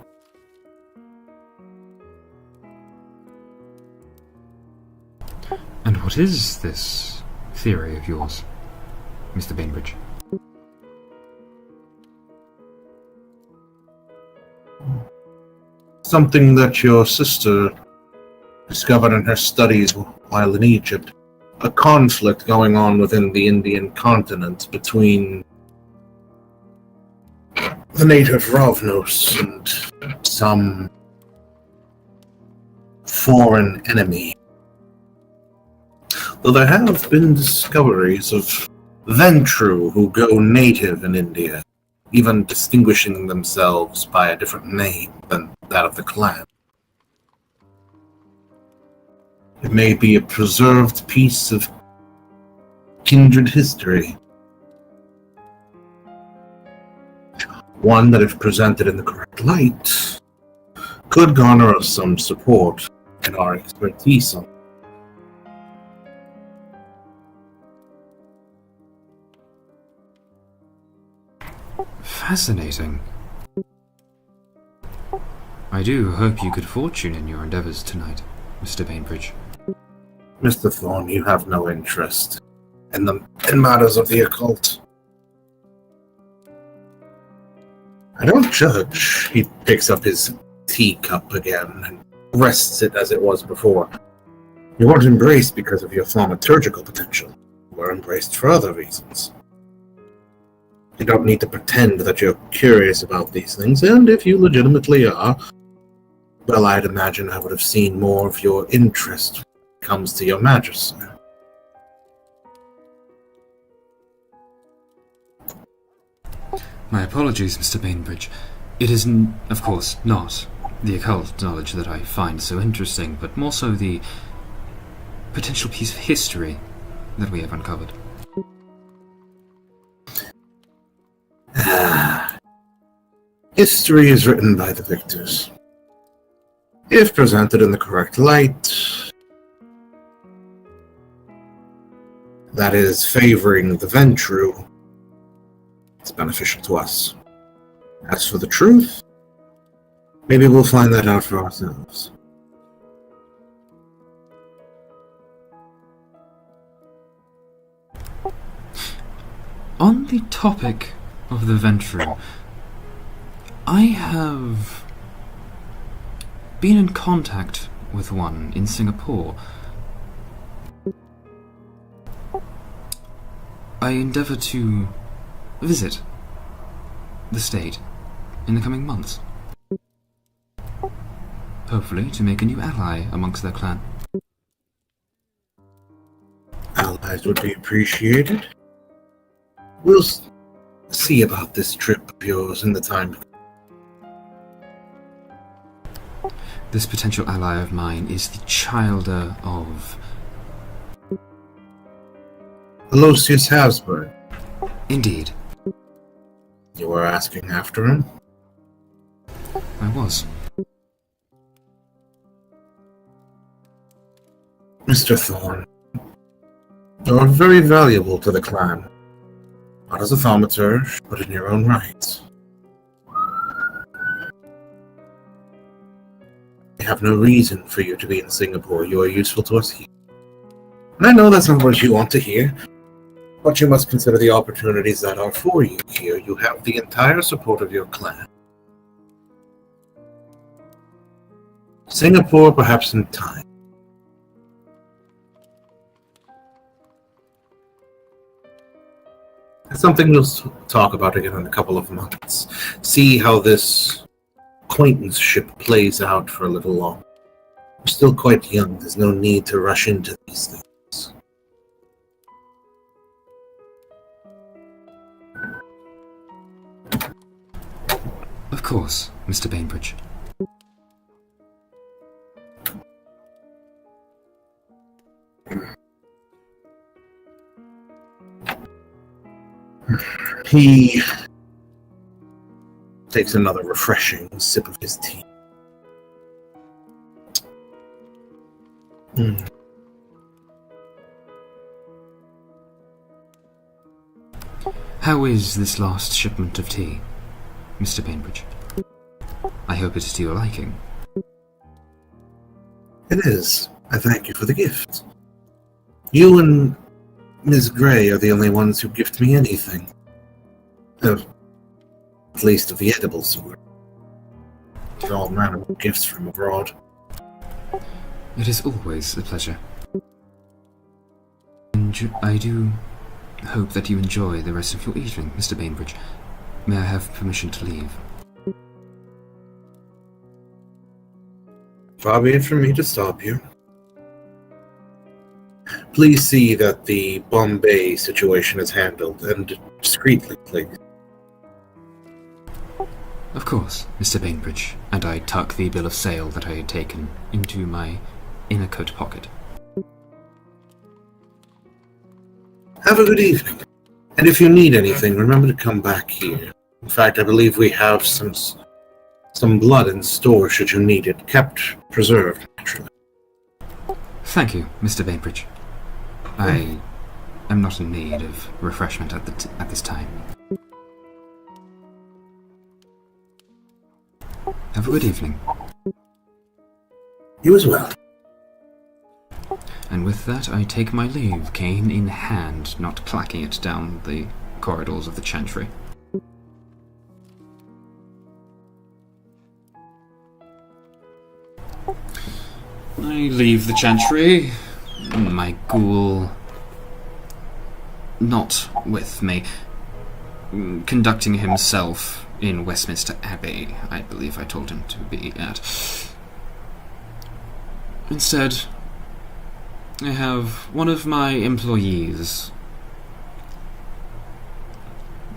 And what is this theory of yours, Mr. Bainbridge? Something that your sister discovered in her studies while in Egypt. A conflict going on within the Indian continent between the native Ravnos and some foreign enemy. Though there have been discoveries of Ventru who go native in India, even distinguishing themselves by a different name than that of the clan. It may be a preserved piece of kindred history. One that, if presented in the correct light, could garner us some support in our expertise on. Fascinating. I do hope you good fortune in your endeavours tonight, Mr. Bainbridge. Mr. Thorne, you have no interest in matters of the occult. I don't judge. He picks up his teacup again and rests it as it was before. You weren't embraced because of your thaumaturgical potential. You were embraced for other reasons. You don't need to pretend that you're curious about these things, and if you legitimately are, well, I'd imagine I would have seen more of your interest when it comes to your majesty. My apologies, Mr. Bainbridge. It is, of course, not the occult knowledge that I find so interesting, but more so the potential piece of history that we have uncovered. History is written by the victors. If presented in the correct light, that is, favoring the Ventru, it's beneficial to us. As for the truth, maybe we'll find that out for ourselves. On the topic of the Ventru, I have been in contact with one in Singapore. I endeavour to visit the state in the coming months, hopefully to make a new ally amongst their clan. allies would be appreciated. We'll see about this trip of yours in the time. This potential ally of mine is the childer of... Aloysius Habsburg. Indeed, You were asking after him? I was. Mr. Thorne, you are very valuable to the clan. Not as a thaumaturge, but in your own right. We have no reason for you to be in Singapore. You are useful to us here. And I know that's not what you want to hear, but you must consider the opportunities that are for you here. You have the entire support of your clan. Singapore, perhaps in time. That's something we'll talk about again in a couple of months. See how this acquaintanceship plays out for a little longer. We're still quite young. There's no need to rush into these things. Of course, Mr. Bainbridge. He takes another refreshing sip of his tea. How is this last shipment of tea, Mr. Bainbridge? I hope it is to your liking. It is. I thank you for the gift. You and Ms. Gray are the only ones who gift me anything. At least of the edible sort. All manner of gifts from abroad. It is always a pleasure. I do hope that you enjoy the rest of your evening, Mr. Bainbridge. May I have permission to leave? Far be it from me to stop you. Please see that the Bombay situation is handled, and discreetly, please. Of course, Mr. Bainbridge, and I tuck the bill of sale that I had taken into my inner coat pocket. Have a good evening. And if you need anything, remember to come back here. In fact, I believe we have some blood in store should you need it, kept preserved, naturally. Thank you, Mr. Bainbridge. I am not in need of refreshment at this time. Have a good evening. You as well. And with that, I take my leave, cane in hand, not clacking it down the corridors of the Chantry. I leave the Chantry, my ghoul not with me, conducting himself in Westminster Abbey, I believe I told him to be at. Instead, I have one of my employees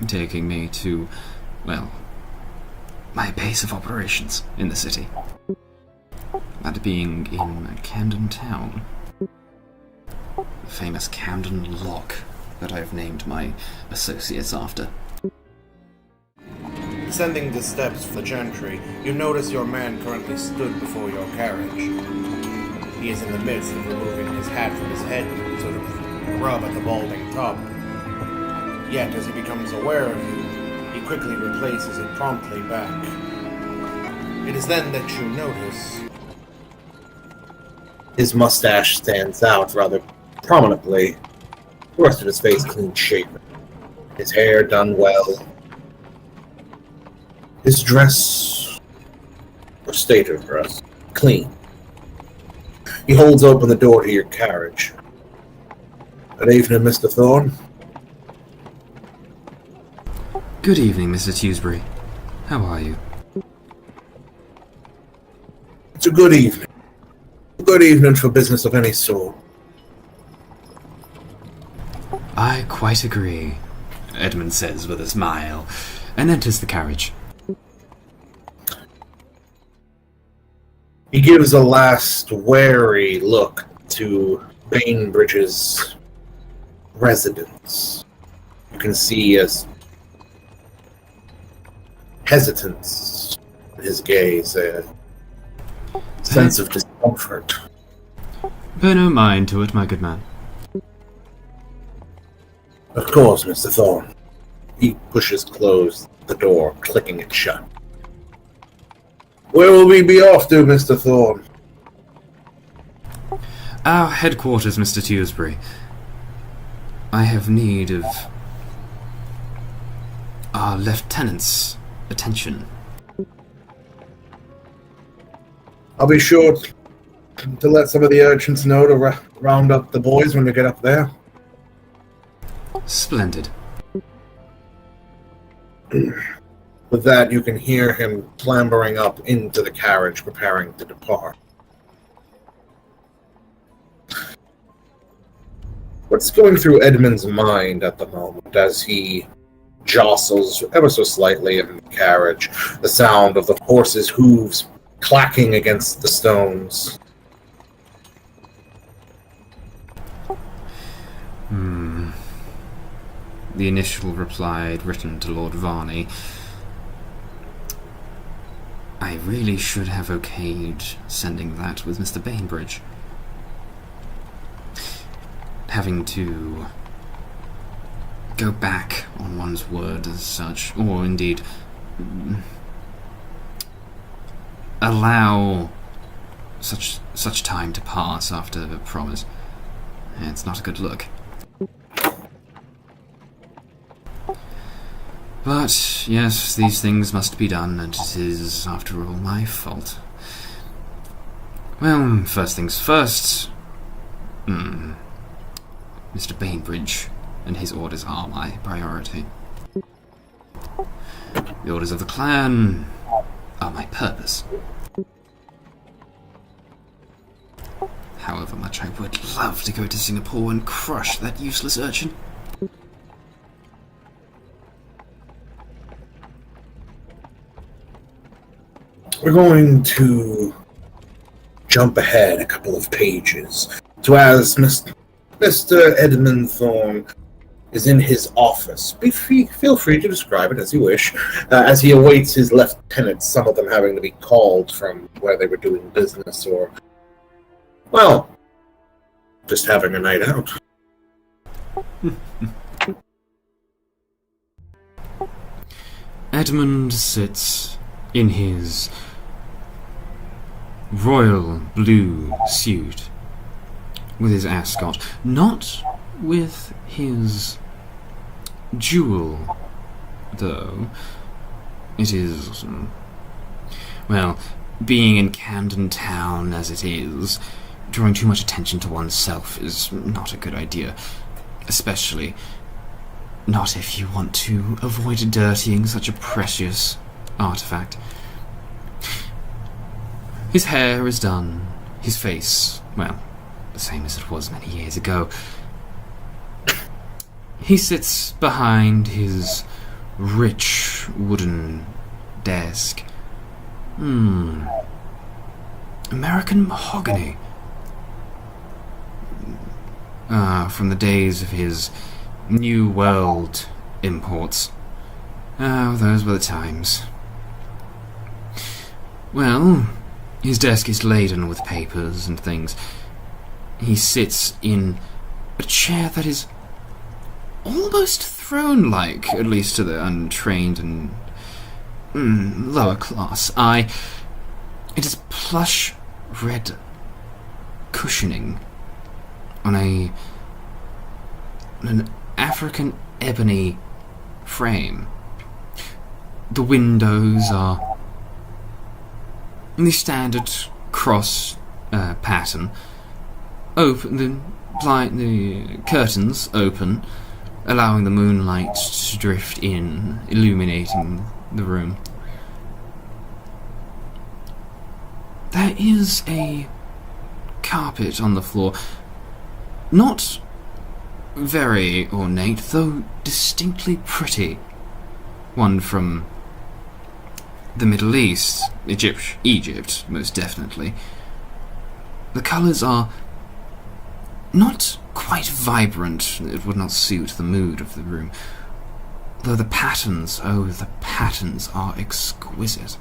taking me to, well, my base of operations in the city. That being in Camden Town. The famous Camden Lock that I've named my associates after. Descending the steps of the Chantry, you notice your man currently stood before your carriage. He is in the midst of removing his hat from his head, sort of rub at the balding top. Yet, as he becomes aware of you, he quickly replaces it promptly back. It is then that you notice his mustache stands out rather prominently. The rest of his face clean shaven. His hair done well. His dress, or state of dress, clean. He holds open the door to your carriage. Good evening, Mr. Thorne. Good evening, Mr. Tewsbury. How are you? It's a good evening. A good evening for business of any sort. quite agree, Edmund says with a smile, and enters the carriage. He gives a last wary look to Bainbridge's residence. You can see his hesitance in his gaze, a sense of discomfort. Bear no mind to it, my good man. Of course, Mr. Thorne. He pushes closed the door, clicking it shut. Where will we be off to, Mr. Thorne? Our headquarters, Mr. Tewsbury. I have need of our lieutenant's attention. I'll be sure to let some of the urchins know to round up the boys when we get up there. Splendid. With that, you can hear him clambering up into the carriage, preparing to depart. What's going through Edmund's mind at the moment as he jostles ever so slightly in the carriage, the sound of the horse's hooves clacking against the stones? The initial reply I'd written to Lord Varney. I really should have okayed sending that with Mr. Bainbridge. Having to go back on one's word as such, or indeed allow such time to pass after a promise. It's not a good look. But, yes, these things must be done, and it is, after all, my fault. Well, first things first. Mr. Bainbridge and his orders are my priority. The orders of the clan are my purpose. However much I would love to go to Singapore and crush that useless urchin. We're going to jump ahead a couple of pages to as Mr. Edmund Thorne is in his office. Feel free to describe it as you wish, as he awaits his lieutenants, some of them having to be called from where they were doing business or, well, just having a night out. Edmund sits in his royal blue suit with his ascot, not with his jewel, though. It is, well, being in Camden Town as it is, drawing too much attention to oneself is not a good idea, especially not if you want to avoid dirtying such a precious artifact. His hair is done, his face, well, the same as it was many years ago. He sits behind his rich wooden desk. American mahogany. From the days of his New World imports. Oh, those were the times. Well, his desk is laden with papers and things. He sits in a chair that is almost throne-like, at least to the untrained and lower class eye. It is plush red cushioning on an African ebony frame. The windows are the standard cross pattern. The curtains open, allowing the moonlight to drift in, illuminating the room. There is a carpet on the floor, not very ornate, though distinctly pretty. One from the Middle East, Egypt, most definitely. The colours are not quite vibrant. It would not suit the mood of the room. Though the patterns are exquisite.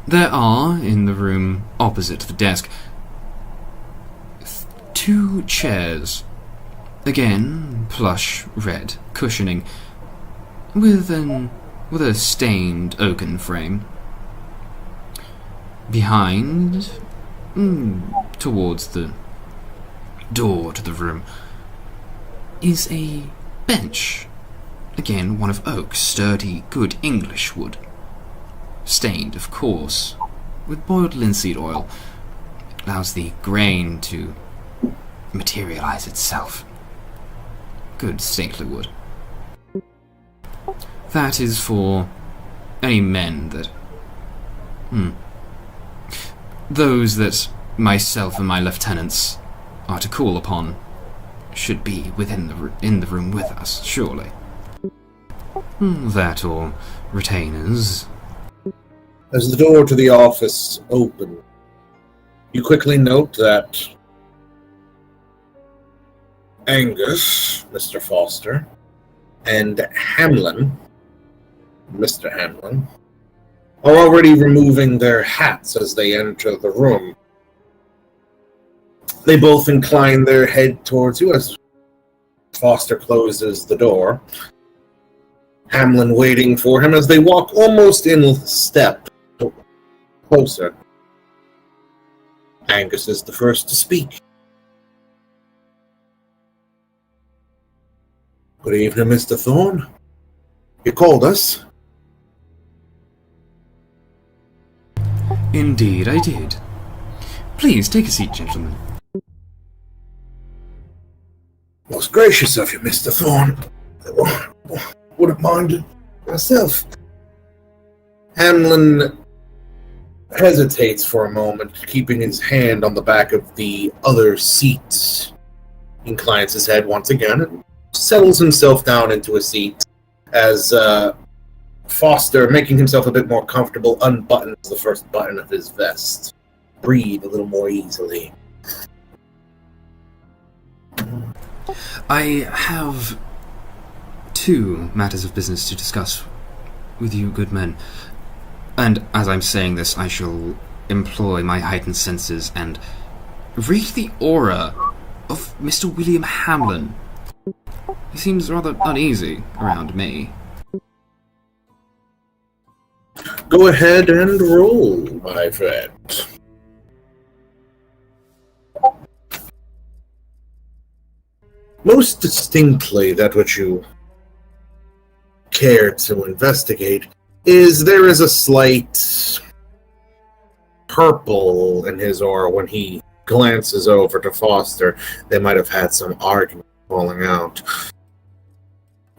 There are, in the room opposite the desk, 2 chairs. Again, plush red cushioning, with a stained oaken frame. Behind, towards the door to the room, is a bench. Again, one of oak, sturdy, good English wood. Stained, of course, with boiled linseed oil. Allows the grain to materialize itself. Good stately wood. That is for any men that... Those that myself and my lieutenants are to call upon should be in the room with us, surely. That or retainers. As the door to the office opens, you quickly note that Angus, Mr. Foster, and Hamlin, Mr. Hamlin, are already removing their hats as they enter the room. They both incline their head towards you as Foster closes the door. Hamlin waiting for him as they walk almost in step closer. Angus is the first to speak. Good evening, Mr. Thorne. You called us? Indeed, I did. Please, take a seat, gentlemen. Most gracious of you, Mr. Thorne. Wouldn't mind it myself. Hamlin hesitates for a moment, keeping his hand on the back of the other seat. He inclines his head once again and settles himself down into a seat as Foster, making himself a bit more comfortable, unbuttons the first button of his vest. Breathe a little more easily. I have 2 matters of business to discuss with you, good men. And as I'm saying this, I shall employ my heightened senses and read the aura of Mr. William Hamlin. He seems rather uneasy around me. Go ahead and roll, my friend. Most distinctly, that which you care to investigate is there is a slight purple in his aura when he glances over to Foster. They might have had some argument falling out.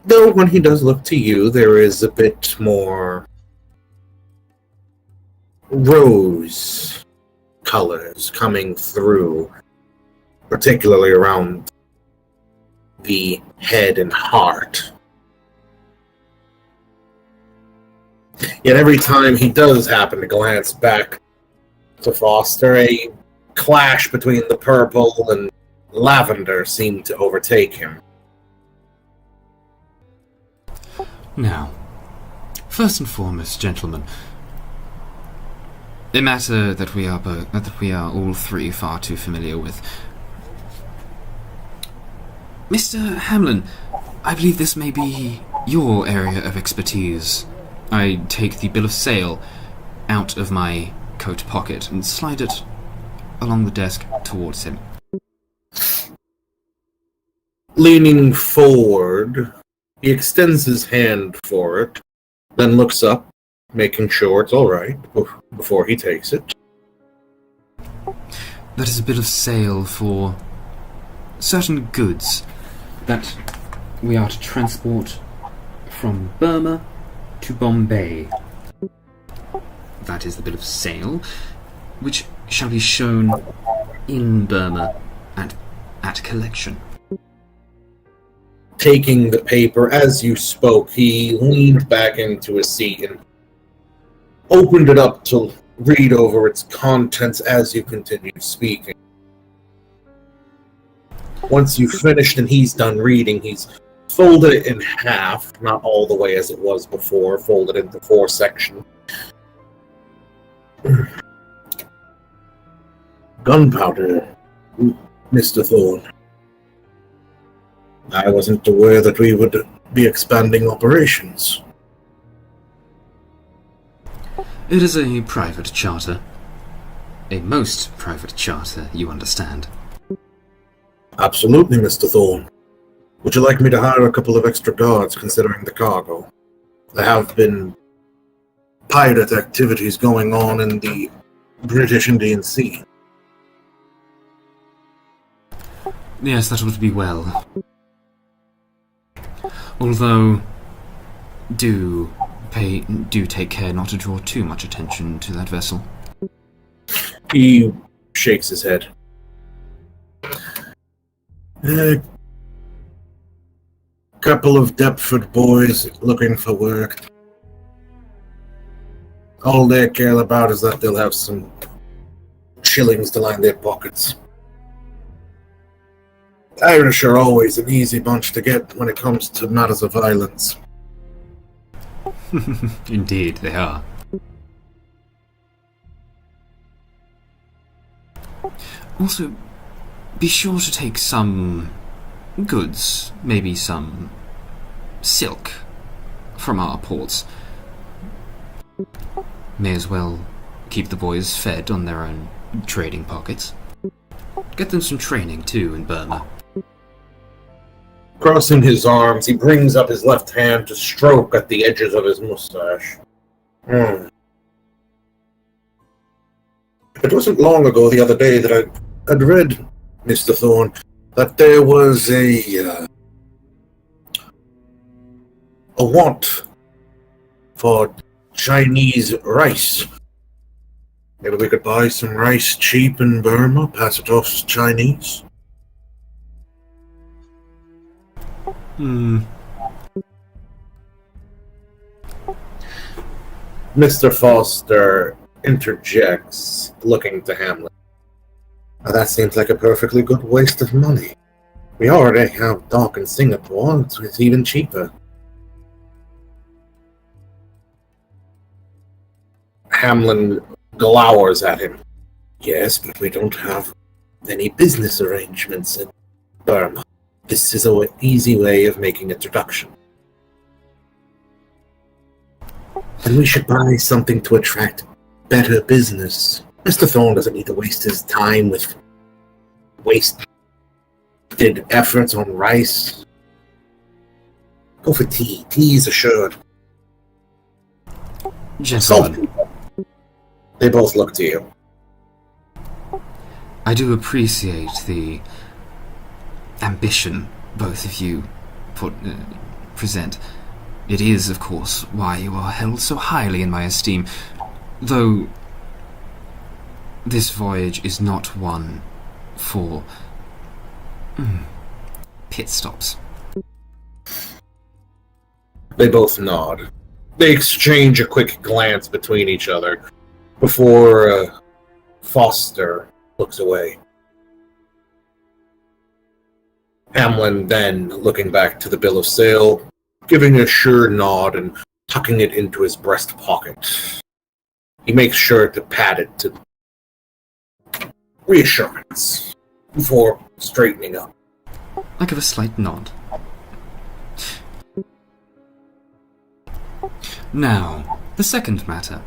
Though when he does look to you, there is a bit more rose colors coming through, particularly around the head and heart. Yet every time he does happen to glance back to Foster, a clash between the purple and lavender seemed to overtake him. Now, first and foremost, gentlemen, a matter that we are all 3 far too familiar with. Mr. Hamlin, I believe this may be your area of expertise. I take the bill of sale out of my coat pocket and slide it along the desk towards him. Leaning forward, he extends his hand for it, then looks up, making sure it's all right before he takes it. That is a bill of sale for certain goods that we are to transport from Burma to Bombay. That is the bill of sale, which shall be shown in Burma at collection. Taking the paper as you spoke, he leaned back into his seat and opened it up to read over its contents as you continued speaking. Once you finished and he's done reading, he's folded it in half, not all the way as it was before, folded into 4 sections. Gunpowder, Mr. Thorne. I wasn't aware that we would be expanding operations. It is a private charter. A most private charter, you understand. Absolutely, Mr. Thorne. Would you like me to hire a couple of extra guards considering the cargo? There have been pirate activities going on in the British Indian Sea. Yes, that would be well. Although, do take care not to draw too much attention to that vessel. He shakes his head. A couple of Deptford boys looking for work. All they care about is that they'll have some shillings to line their pockets. Irish are always an easy bunch to get when it comes to matters of violence. Indeed, they are. Also, be sure to take some goods, maybe some silk, from our ports. May as well keep the boys fed on their own trading pockets. Get them some training, too, in Burma. Crossing his arms, he brings up his left hand to stroke at the edges of his mustache. It wasn't long ago, the other day, that I'd read, Mr. Thorne, that there was a want for Chinese rice. Maybe we could buy some rice cheap in Burma, pass it off as Chinese. Mr. Foster interjects, looking to Hamlet. Now that seems like a perfectly good waste of money. We already have dock in Singapore, it's even cheaper. Hamlin glowers at him. Yes, but we don't have any business arrangements in Burma. This is an easy way of making introduction. And we should buy something to attract better business. Mr. Thorne doesn't need to waste his time with wasted efforts on rice. Go for tea. Tea is assured. Gentlemen, they both look to you. I do appreciate the ambition both of you present. It is, of course, why you are held so highly in my esteem, though this voyage is not one for pit stops. They both nod. They exchange a quick glance between each other before Foster looks away. Hamlin then, looking back to the bill of sale, giving a sure nod and tucking it into his breast pocket. He makes sure to pat it to reassurance before straightening up. I give a slight nod. Now, the second matter.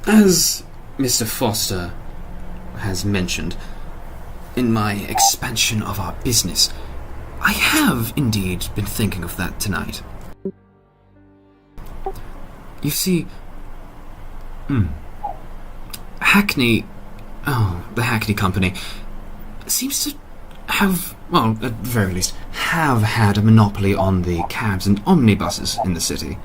As Mr. Foster has mentioned, in my expansion of our business, I have indeed been thinking of that tonight. You see, Hackney, the Hackney Company, seems to have, well, at the very least, have had a monopoly on the cabs and omnibuses in the city.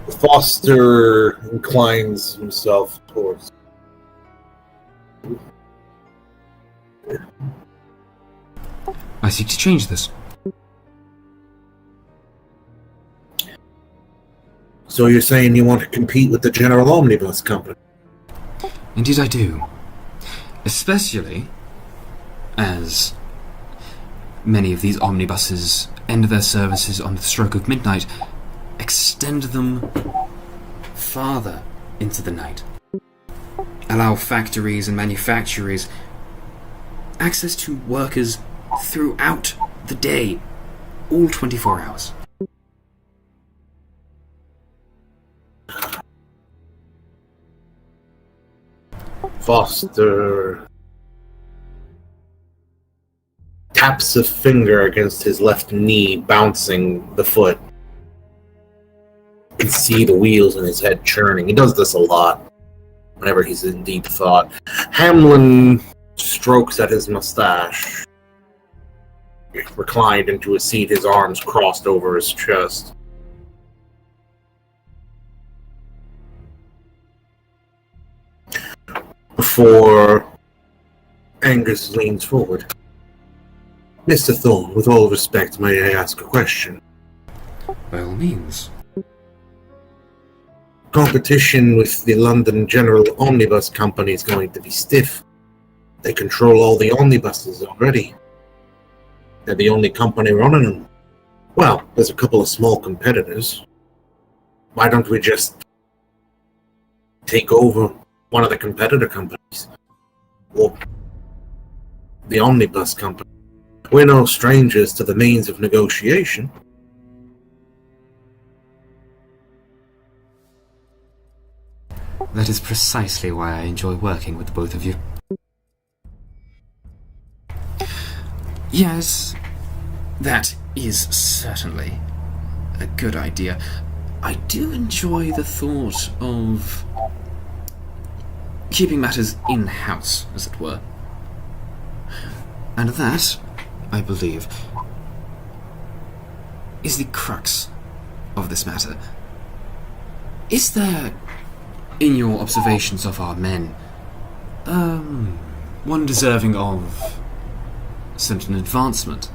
Foster inclines himself towards. I seek to change this. So you're saying you want to compete with the General Omnibus Company? Indeed I do. Especially as many of these omnibuses end their services on the stroke of midnight, extend them farther into the night. Allow factories and manufacturers access to workers throughout the day, all 24 hours. Foster taps a finger against his left knee, bouncing the foot. You can see the wheels in his head churning. He does this a lot whenever he's in deep thought. Hamlin strokes at his mustache, reclined into a seat, his arms crossed over his chest. Before Angus leans forward. Mr. Thorne, with all respect, may I ask a question? By all means. Competition with the London General Omnibus Company is going to be stiff. They control all the omnibuses already. They're the only company running them. Well, there's a couple of small competitors. Why don't we just take over one of the competitor companies? Or the omnibus company? We're no strangers to the means of negotiation. That is precisely why I enjoy working with both of you. Yes, that is certainly a good idea. I do enjoy the thought of keeping matters in-house, as it were. And that, I believe, is the crux of this matter. Is there, in your observations of our men, one deserving of certain advancement?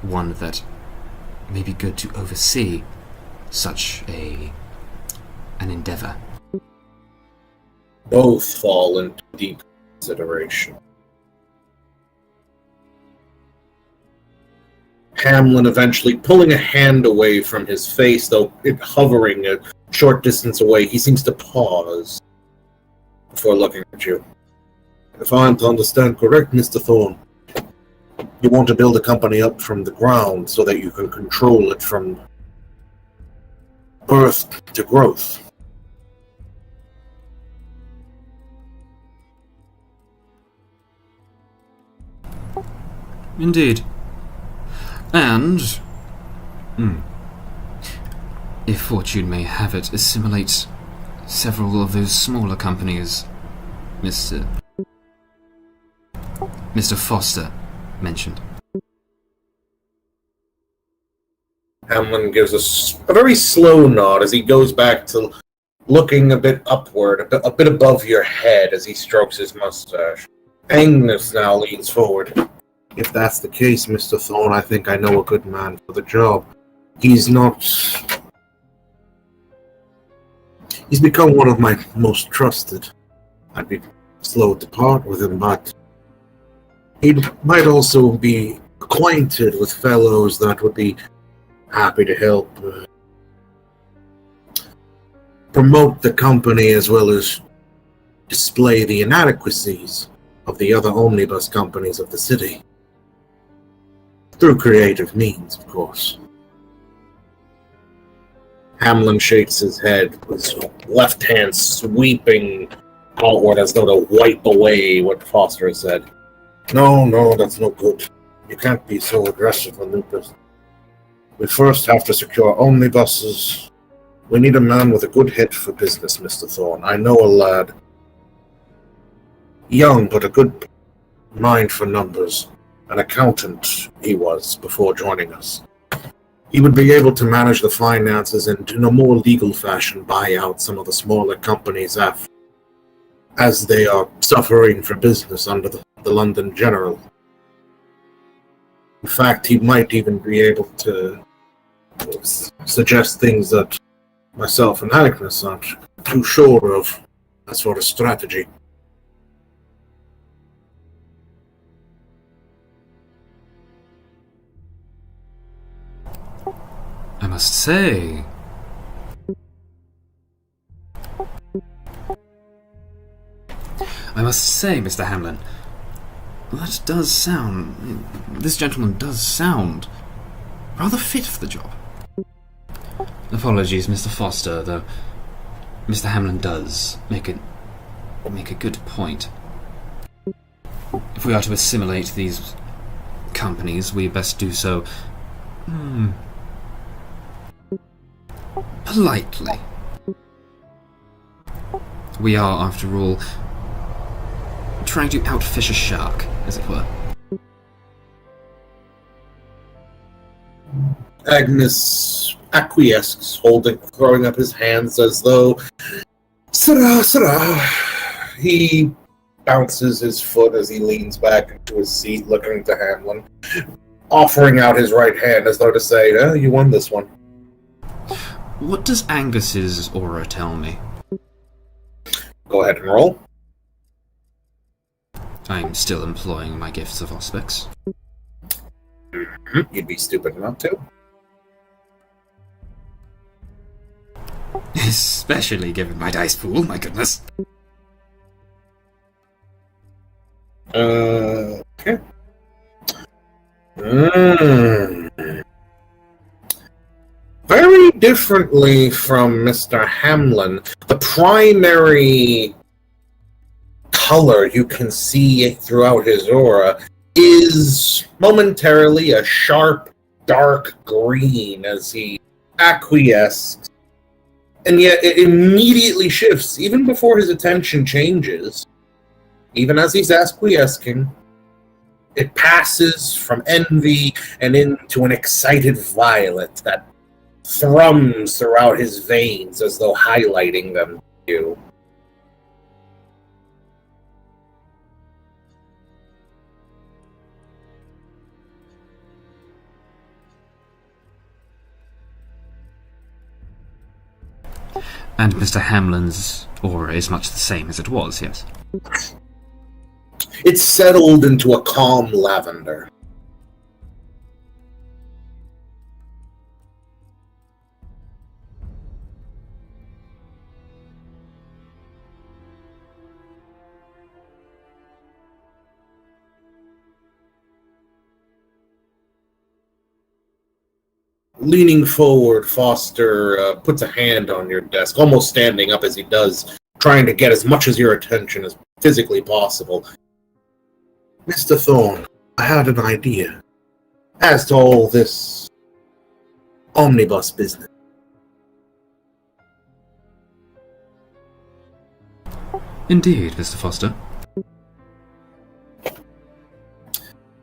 One that may be good to oversee such an endeavor? Both fall into deep consideration. Hamlin eventually pulling a hand away from his face, though it hovering a short distance away, he seems to pause before looking at you. If I'm to understand correct, Mr. Thorne, you want to build a company up from the ground so that you can control it from birth to growth. Indeed. And, if fortune may have it, assimilate several of those smaller companies Mr. Foster mentioned. Hamlin gives a very slow nod as he goes back to looking a bit upward, a bit above your head as he strokes his mustache. Angus now leans forward. If that's the case, Mr. Thorne, I think I know a good man for the job. He's become one of my most trusted. I'd be slow to part with him, but he might also be acquainted with fellows that would be happy to help promote the company as well as display the inadequacies of the other omnibus companies of the city. Through creative means, of course. Hamlin shakes his head, his left hand sweeping outward as though to wipe away what Foster has said. No, that's no good. You can't be so aggressive on new business. We first have to secure omnibuses. We need a man with a good head for business, Mr. Thorne. I know a lad. Young, but a good mind for numbers. An accountant he was before joining us. he would be able to manage the finances and, in a more legal fashion, buy out some of the smaller companies as they are suffering for business under the London General. In fact, he might even be able to suggest things that myself and Agnes aren't too sure of, that sort of strategy. I must say, Mr. Hamlin, this gentleman does sound rather fit for the job. Apologies, Mr. Foster, though Mr. Hamlin does make a good point. If we are to assimilate these companies, we best do so politely. We are, after all, trying to outfish a shark, as it were. Agnes acquiesces, throwing up his hands as though, Sirrah. He bounces his foot as he leans back into his seat, looking to Hamlin, offering out his right hand as though to say, you won this one. What does Angus's aura tell me? Go ahead and roll. I'm still employing my gifts of Auspex. You'd be stupid not to. Especially given my dice pool, my goodness. Okay. Very differently from Mr. Hamlin, the primary color you can see throughout his aura is momentarily a sharp, dark green as he acquiesces, and yet it immediately shifts, even before his attention changes. Even as he's acquiescing, it passes from envy and into an excited violet that thrums throughout his veins as though highlighting them to you. And Mr. Hamlin's aura is much the same as it was, yes? It's settled into a calm lavender. Leaning forward, Foster puts a hand on your desk, almost standing up as he does, trying to get as much of your attention as physically possible. Mr. Thorne, I had an idea as to all this omnibus business. Indeed, Mr. Foster.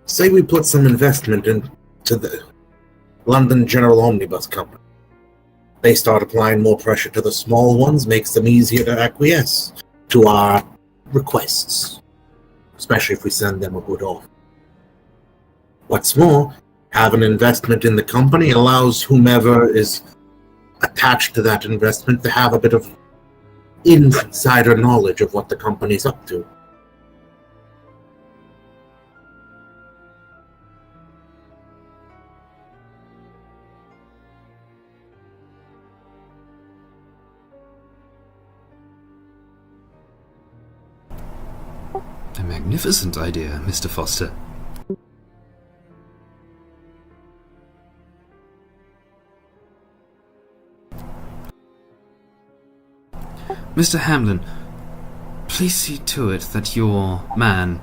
Say we put some investment into the London General Omnibus Company. They start applying more pressure to the small ones, makes them easier to acquiesce to our requests, especially if we send them a good offer. What's more, have an investment in the company allows whomever is attached to that investment to have a bit of insider knowledge of what the company's up to. A magnificent idea, Mr. Foster. Mr. Hamlin, please see to it that your man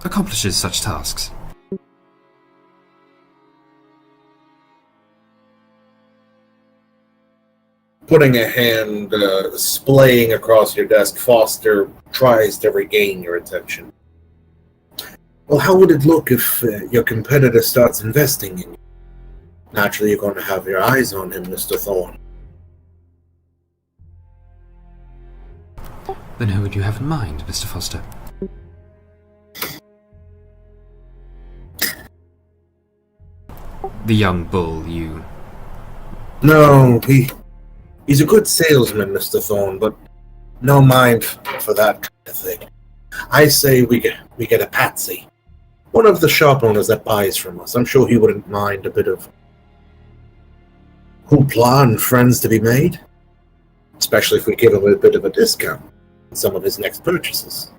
accomplishes such tasks. Putting a hand splaying across your desk, Foster tries to regain your attention. Well, how would it look if your competitor starts investing in you? Naturally, you're going to have your eyes on him, Mr. Thorne. Then who would you have in mind, Mr. Foster? The young bull, you... No, he's a good salesman, Mr. Thorne, but no mind for that kind of thing. I say we get a patsy. One of the shop owners that buys from us. I'm sure he wouldn't mind a bit of hoopla and friends to be made. Especially if we give him a bit of a discount on some of his next purchases.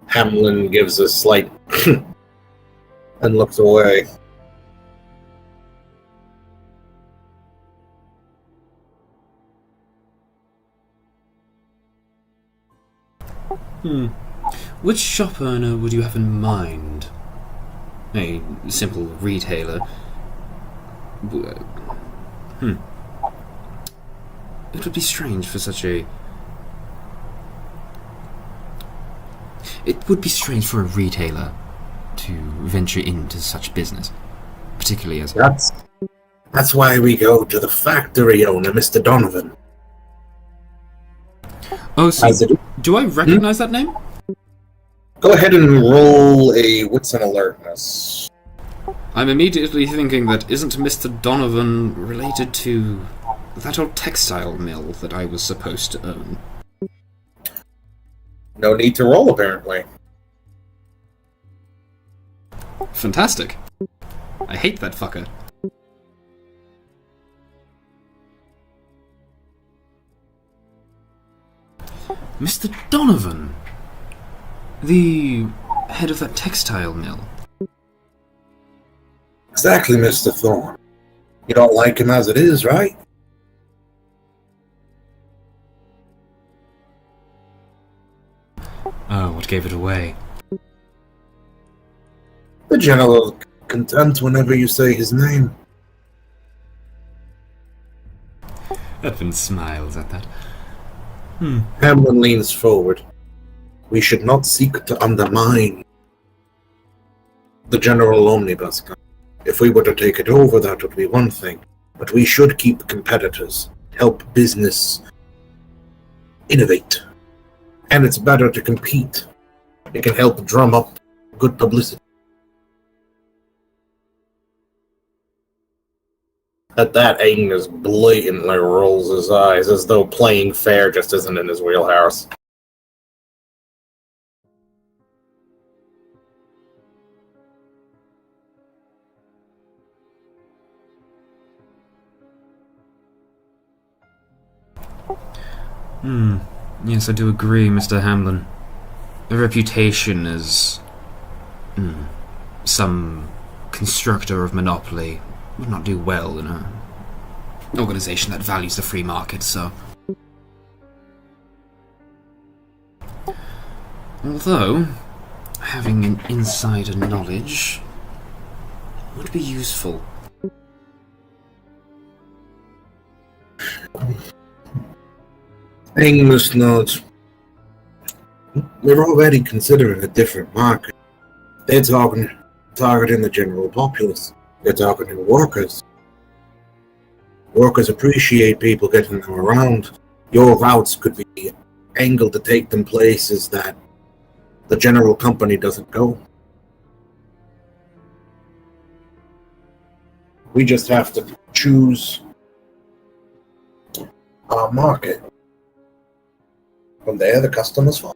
Hamlin gives a slight and looks away. Which shop owner would you have in mind? A simple retailer? It would be strange for such a... It would be strange for a retailer to venture into such business, particularly as... That's why we go to the factory owner, Mr. Donovan. Oh, so do I recognize that name? Go ahead and roll a wits and alertness. I'm immediately thinking that isn't Mr. Donovan related to that old textile mill that I was supposed to own? No need to roll, apparently. Fantastic. I hate that fucker. Mr. Donovan! The head of that textile mill. Exactly, Mr. Thorne. You don't like him as it is, right? Oh, what gave it away? The general contempt whenever you say his name. Evan smiles at that. Hamlin leans forward. We should not seek to undermine the general omnibus. If we were to take it over, that would be one thing. But we should keep competitors, help business innovate. And it's better to compete. It can help drum up good publicity. At that, Agnes blatantly rolls his eyes, as though playing fair just isn't in his wheelhouse. Yes, I do agree, Mr. Hamlin. A reputation as... some constructor of monopoly would not do well in an organization that values the free market, so... Although, having an insider knowledge would be useful. Agnes nods. We're already considering a different market. They're targeting the general populace. They're targeting workers. Workers appreciate people getting them around. Your routes could be angled to take them places that the general company doesn't go. We just have to choose our market. From there, the customers follow.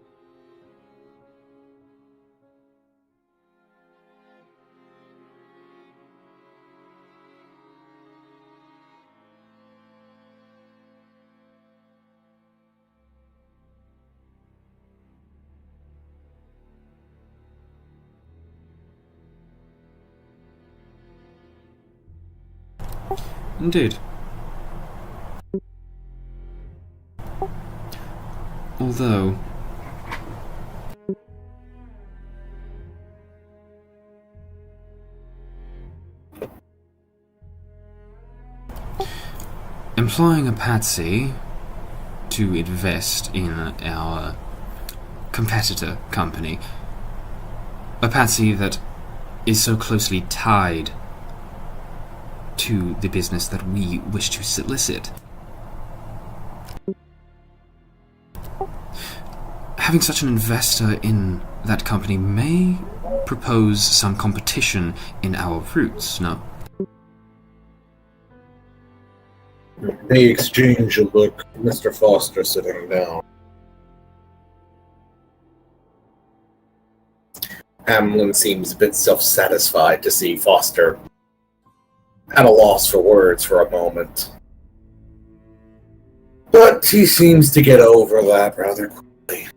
Indeed. Although... employing a patsy to invest in our competitor company. A patsy that is so closely tied to the business that we wish to solicit. Having such an investor in that company may propose some competition in our routes, no? They exchange a look. Mr. Foster sitting down. Hamlin seems a bit self-satisfied to see Foster at a loss for words for a moment. But he seems to get over that rather quickly.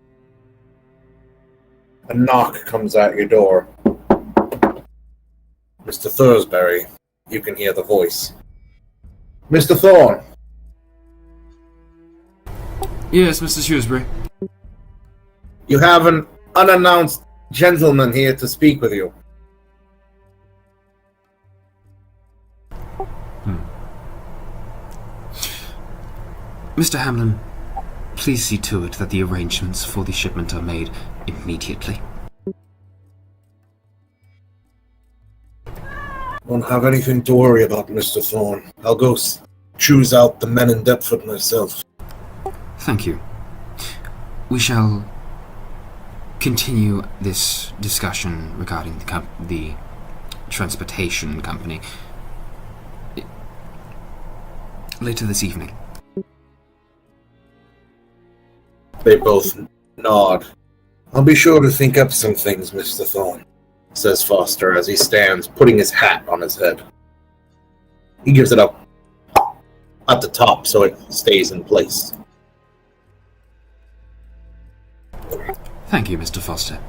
A knock comes at your door. Mr. Thursbury, you can hear the voice. Mr. Thorne. Yes, Mr. Shrewsbury. You have an unannounced gentleman here to speak with you. Mr. Hamlin, please see to it that the arrangements for the shipment are made immediately. Don't have anything to worry about, Mr. Thorne. I'll go choose out the men in Deptford myself. Thank you. We shall continue this discussion regarding the transportation company later this evening. They both nod. I'll be sure to think up some things, Mr. Thorne, says Foster as he stands, putting his hat on his head. He gives it up at the top so it stays in place. Thank you, Mr. Foster.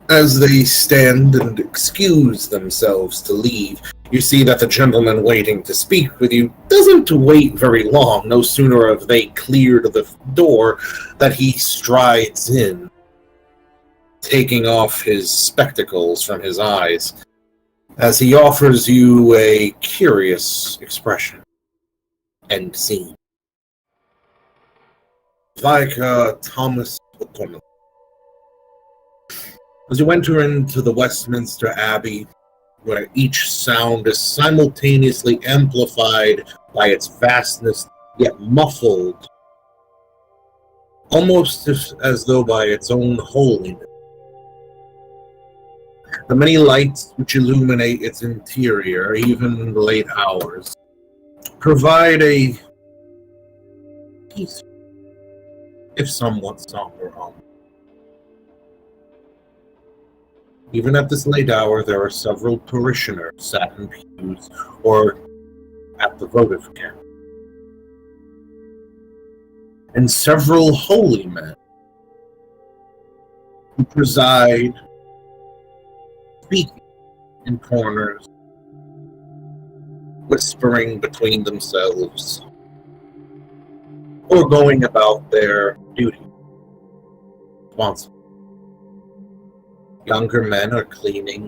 As they stand and excuse themselves to leave, you see that the gentleman waiting to speak with you doesn't wait very long. No sooner have they cleared the door that he strides in, taking off his spectacles from his eyes, as he offers you a curious expression. End scene. Vicar Thomas O'Connell. As you enter into the Westminster Abbey, where each sound is simultaneously amplified by its vastness, yet muffled, almost as though by its own holiness. The many lights which illuminate its interior, even in the late hours, provide a peaceful, if somewhat somber home. Even at this late hour, there are several parishioners sat in pews or at the votive camp, and several holy men who preside, speaking in corners, whispering between themselves, or going about their duty. Responsible. Younger men are cleaning,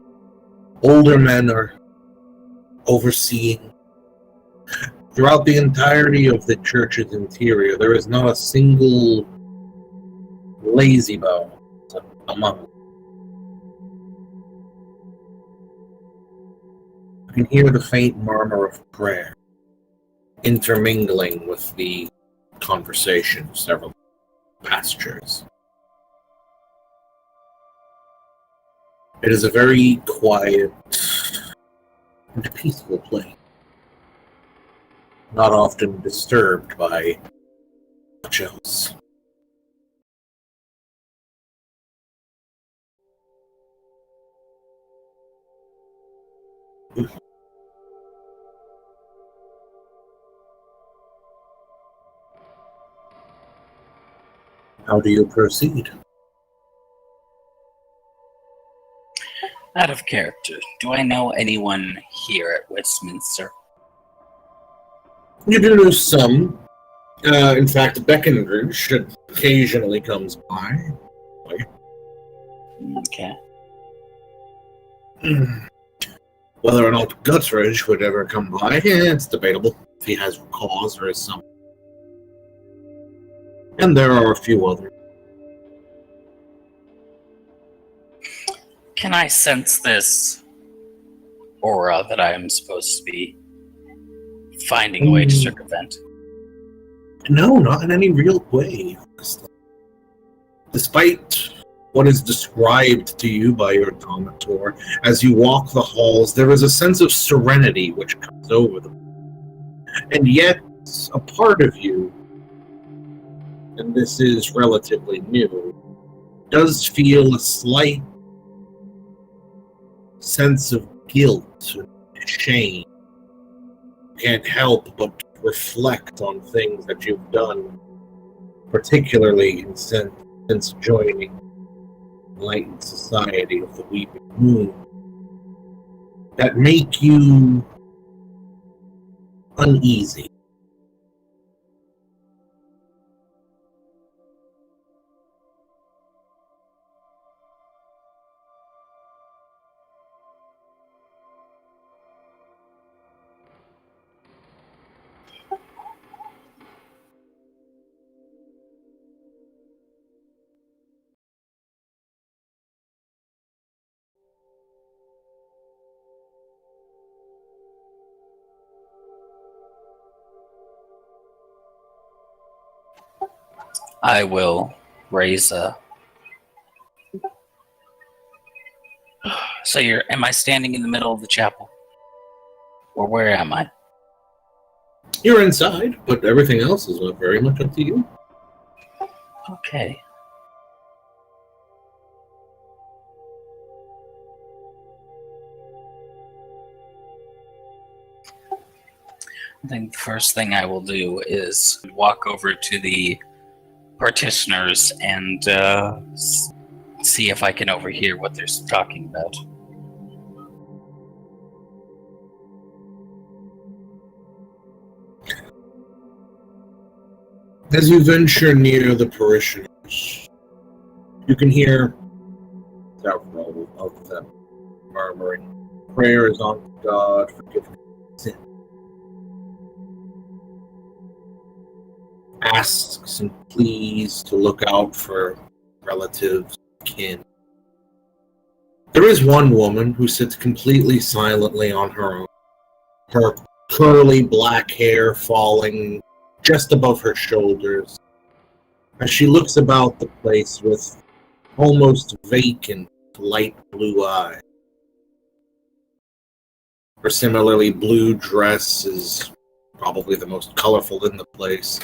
older men are overseeing. Throughout the entirety of the church's interior, there is not a single lazy bone among them. You can hear the faint murmur of prayer intermingling with the conversation of several pastors. It is a very quiet and peaceful place, not often disturbed by much else. How do you proceed? Out of character, do I know anyone here at Westminster? You do know some. In fact, Beckenbridge occasionally comes by. Okay. Whether or not Guthridge would ever come by, it's debatable if he has cause or is something. And there are a few others. Can I sense this aura that I am supposed to be finding a way to circumvent? No, not in any real way, honestly. Despite what is described to you by your Dominator, as you walk the halls, there is a sense of serenity which comes over them. And yet, a part of you, and this is relatively new, does feel a slight sense of guilt and shame. You can't help but reflect on things that you've done, particularly since joining Enlightened Society of the Weeping Moon, that make you uneasy. I will raise a... So am I standing in the middle of the chapel? Or where am I? You're inside, but everything else is very much up to you. Okay. I think the first thing I will do is walk over to the partitioners and see if I can overhear what they're talking about. As you venture near the parishioners, you can hear several of them murmuring prayers on God, forgiveness of sin. Asks and pleas to look out for relatives, kin. There is one woman who sits completely silently on her own, her curly black hair falling just above her shoulders, as she looks about the place with almost vacant light blue eyes. Her similarly blue dress is probably the most colorful in the place.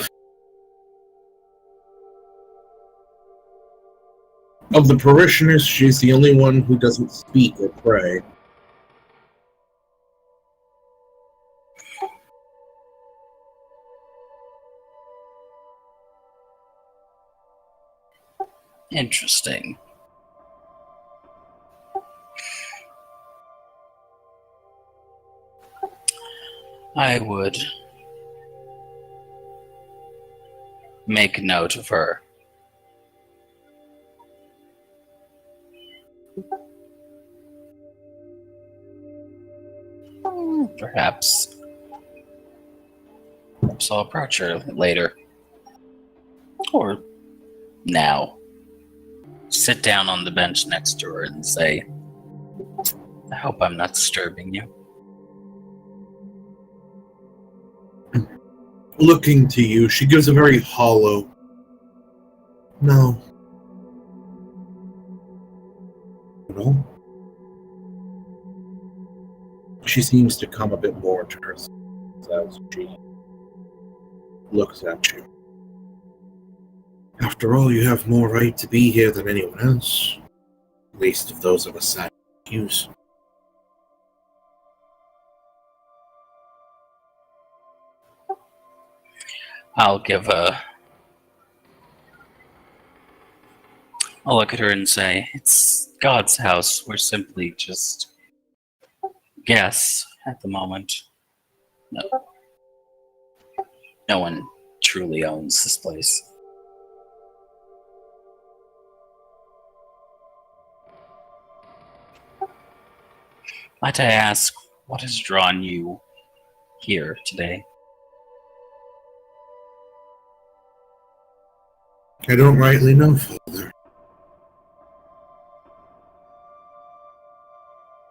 Of the parishioners, she's the only one who doesn't speak or pray. Interesting. I would make note of her. Perhaps I'll approach her later. Or now. Sit down on the bench next to her and say, I hope I'm not disturbing you. Looking to you, she gives a very hollow, no. No. She seems to come a bit more to herself as she looks at you. After all, you have more right to be here than anyone else. At least of those of us that use. I'll look at her and say, it's God's house. We're simply just guests at the moment. No one truly owns this place. Might I ask, What has drawn you here today? I don't rightly know, Father.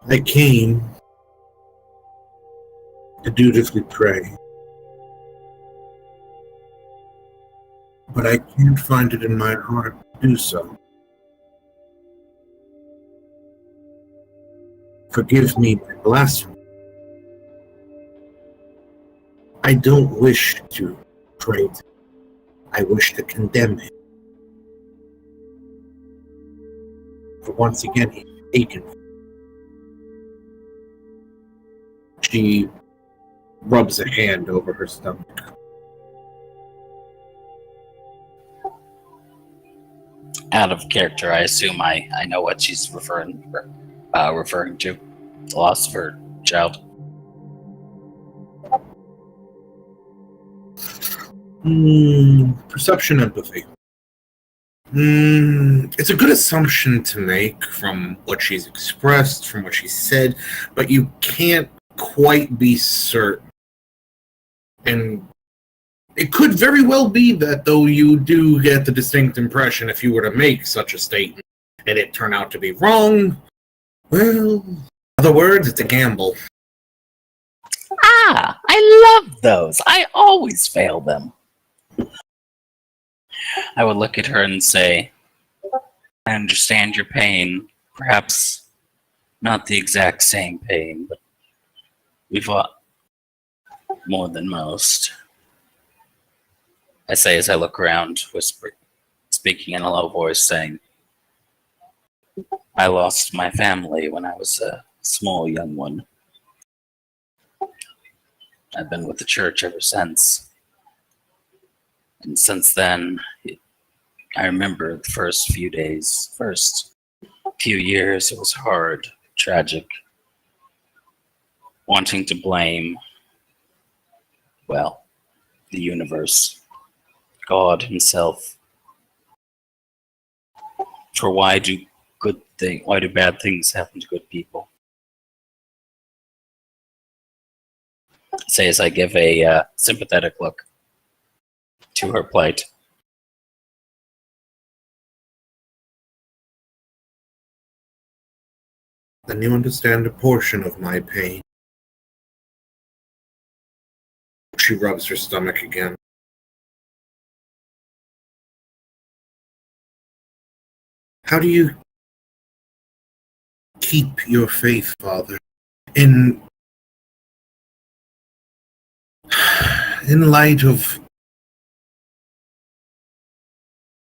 I came to dutifully pray, but I can't find it in my heart to do so. Forgive me my blasphemy. I don't wish to pray to him. I wish to condemn him. For once again, he's taken. She rubs a hand over her stomach. Out of character, I assume I know what she's referring to. The loss of her child. Perception empathy. It's a good assumption to make from what she's expressed, from what she said, but you can't quite be certain. And it could very well be that, though you do get the distinct impression if you were to make such a statement and it turned out to be wrong, well, in other words, it's a gamble. Ah, I love those. I always fail them. I would look at her and say, I understand your pain. Perhaps not the exact same pain, but we've fought more than most. I say as I look around, whispering, speaking in a low voice, saying, I lost my family when I was a small young one. I've been with the church ever since. And since then, I remember the first few years, it was hard, tragic, wanting to blame, well, the universe, God himself, for why do bad things happen to good people? Say as I give a sympathetic look to her plight. Then you understand a portion of my pain. She rubs her stomach again. How do you keep your faith, Father, in light of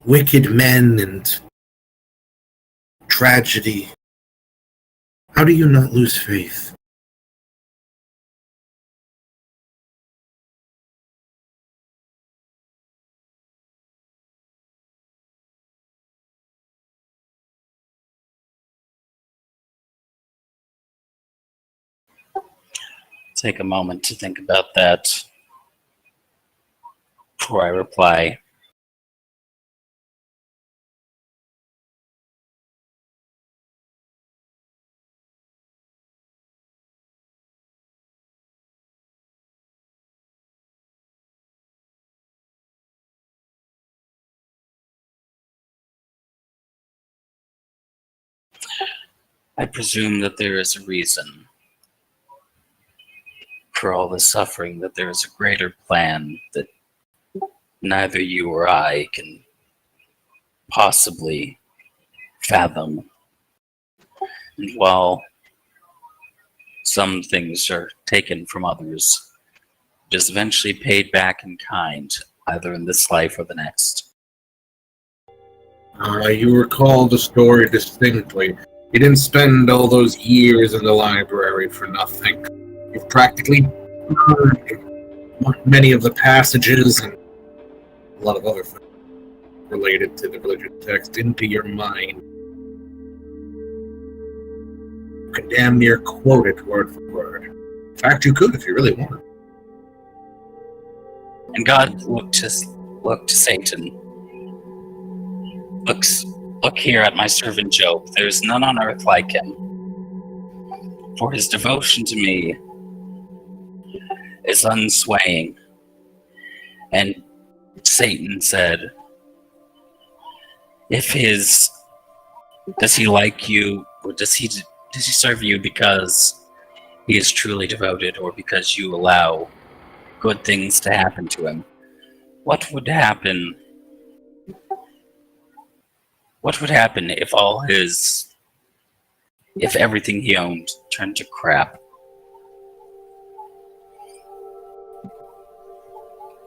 wicked men and tragedy? How do you not lose faith? Take a moment to think about that before I reply. I presume that there is a reason for all the suffering, that there is a greater plan that neither you or I can possibly fathom. And while some things are taken from others, it is eventually paid back in kind, either in this life or the next. You recall the story distinctly. You didn't spend all those years in the library for nothing. You've practically burned many of the passages and a lot of other things related to the religious text into your mind. You can damn near quote it word for word. In fact, you could if you really wanted. And God looked to Satan. Look here at my servant Job. There is none on earth like him. for his devotion to me is unswaying. And Satan said, does he like you, or does he serve you because he is truly devoted, or because you allow good things to happen to him? What would happen if everything he owned turned to crap?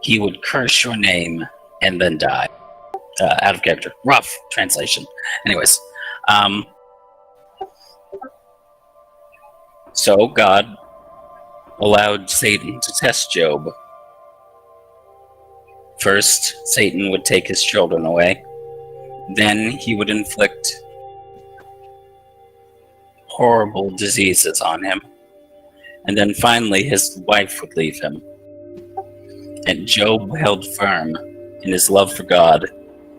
He would curse your name and then die. Out of character. Rough translation. Anyways. So God allowed Satan to test Job. First, Satan would take his children away. Then he would inflict horrible diseases on him. And then finally his wife would leave him. And Job held firm in his love for God,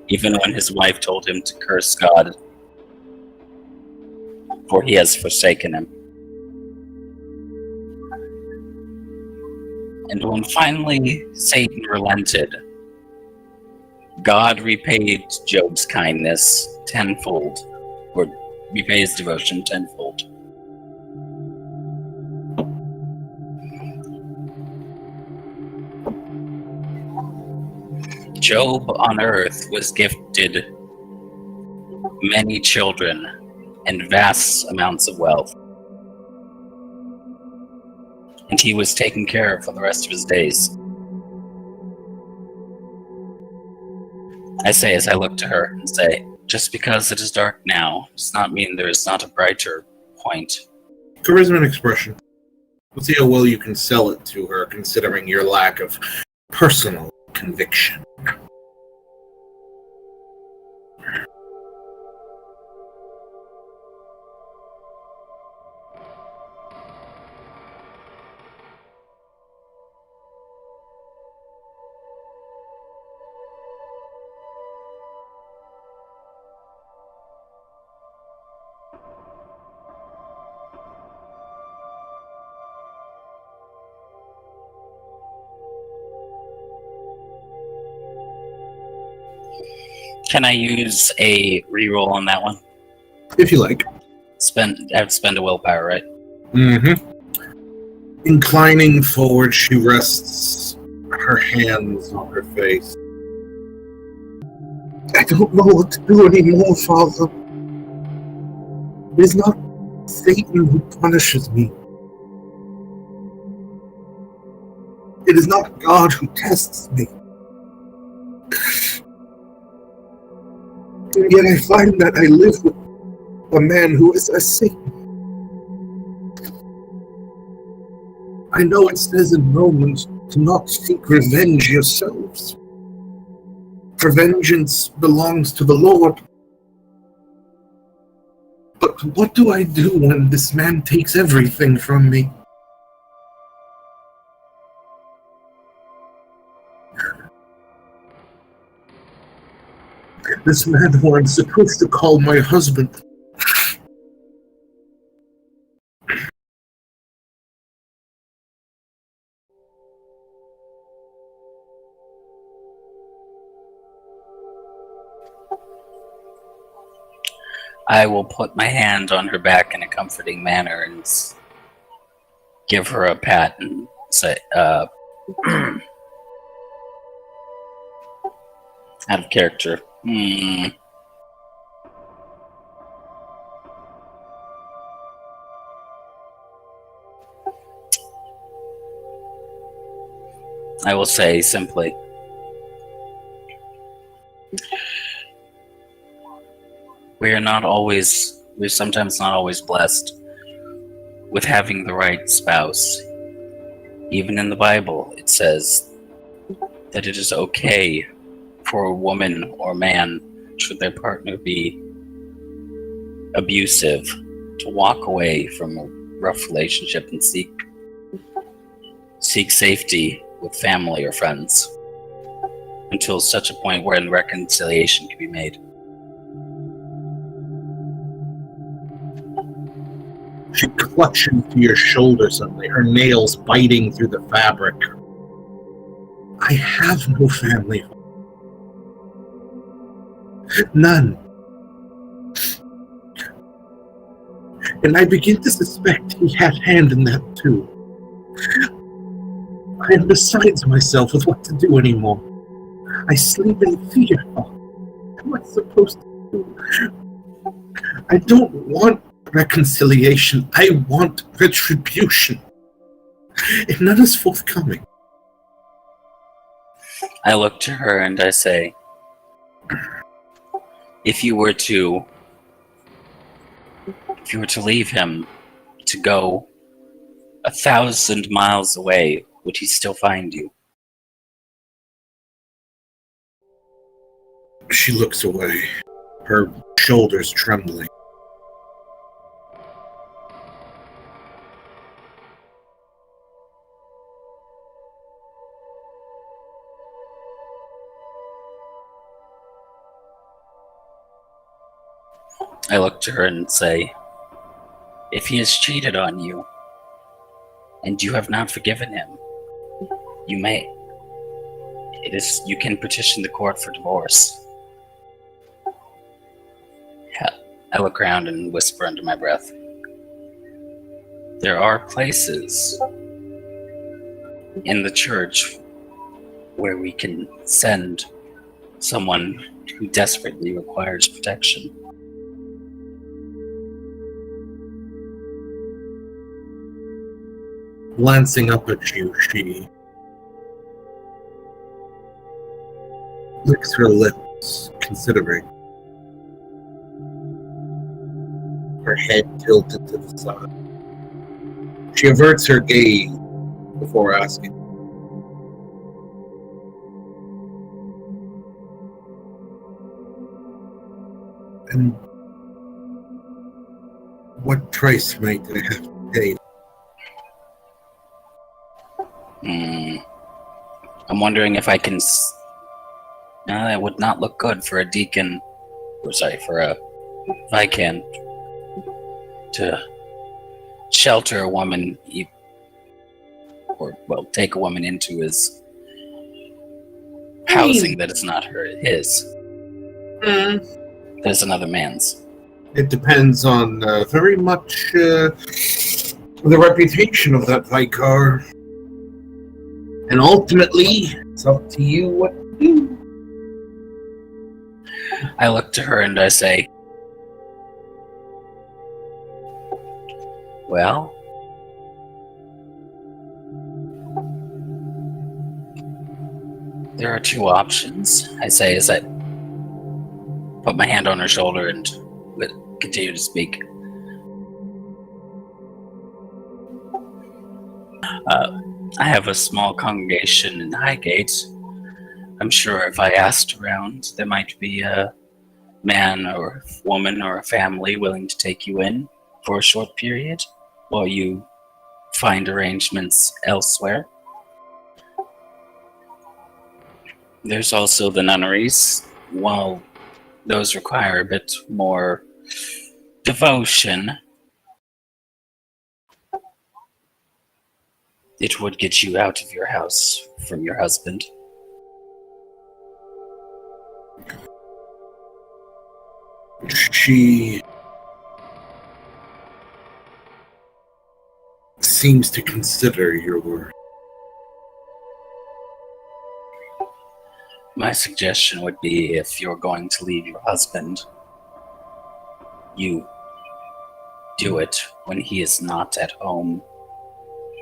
even when his wife told him to curse God, for he has forsaken him. And when finally Satan relented, God repaid Job's kindness tenfold, or repaid his devotion tenfold. Job on earth was gifted many children and vast amounts of wealth. And he was taken care of for the rest of his days. I say as I look to her and say, just because it is dark now does not mean there is not a brighter point. Charisma and expression. Let's see how well you can sell it to her, considering your lack of personal conviction. Can I use a reroll on that one? If you like. I have to spend a willpower, right? Mm-hmm. Inclining forward, she rests her hands on her face. I don't know what to do anymore, Father. It is not Satan who punishes me. It is not God who tests me. And yet I find that I live with a man who is a Satan. I know it says in Romans to not seek revenge yourselves, for vengeance belongs to the Lord. But what do I do when this man takes everything from me? This man who I'm supposed to call my husband. I will put my hand on her back in a comforting manner and give her a pat and say, out of character. I will say simply, we're sometimes not always blessed with having the right spouse. Even in the Bible, it says that it is okay for a woman or man, should their partner be abusive, to walk away from a rough relationship and seek safety with family or friends until such a point where reconciliation can be made. She clutches to your shoulder suddenly, her nails biting through the fabric. I have no family. None. And I begin to suspect he had a hand in that too. I am beside myself with what to do anymore. I sleep in fear. What am I supposed to do? I don't want reconciliation. I want retribution. And none is forthcoming. I look to her and I say, if you were to leave him to go 1,000 miles away, would he still find you? She looks away, her shoulders trembling. I look to her and say, if he has cheated on you, and you have not forgiven him, you can petition the court for divorce. I look around and whisper under my breath, there are places in the church where we can send someone who desperately requires protection. Glancing up at you, she licks her lips, considering. Her head tilted to the side. She averts her gaze before asking. And what price might I have to pay? I'm wondering if I can... it would not look good for a deacon... for a Viscount to shelter a woman, take a woman into his housing that is not his. There's another man's. It depends on very much the reputation of that vicar. And ultimately, it's up to you what to do. I look to her and I say, well, there are two options, I say as I put my hand on her shoulder and continue to speak. I have a small congregation in Highgate. I'm sure if I asked around, there might be a man or woman or a family willing to take you in for a short period while you find arrangements elsewhere. There's also the nunneries. While those require a bit more devotion, it would get you out of your house from your husband. She seems to consider your word. My suggestion would be, if you're going to leave your husband, you do it when he is not at home.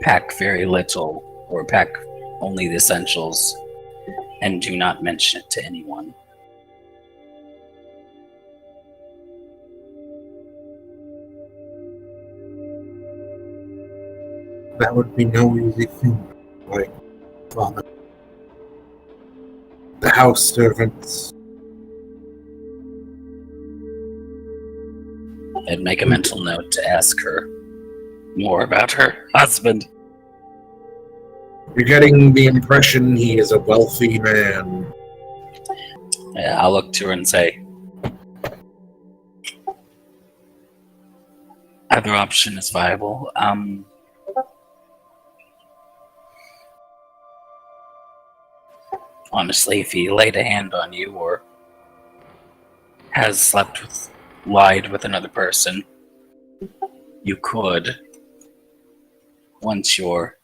Pack very little, or pack only the essentials, and do not mention it to anyone. That would be no easy thing, like Father. The house servants. I'd make a mental note to ask her more about her husband. You're getting the impression he is a wealthy man. I'll look to her and say, Either option is viable. Honestly, if he laid a hand on you or has lied with another person, you could, once you're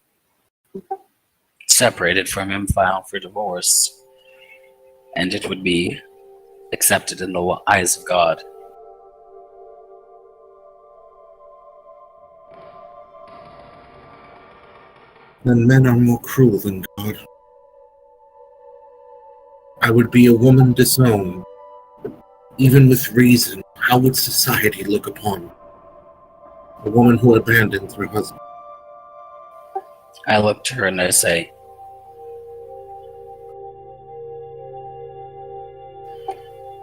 separated from him, file for divorce, and it would be accepted in the eyes of God. Then men are more cruel than God. I would be a woman disowned. Even with reason, how would society look upon a woman who abandons her husband? I look to her and I say,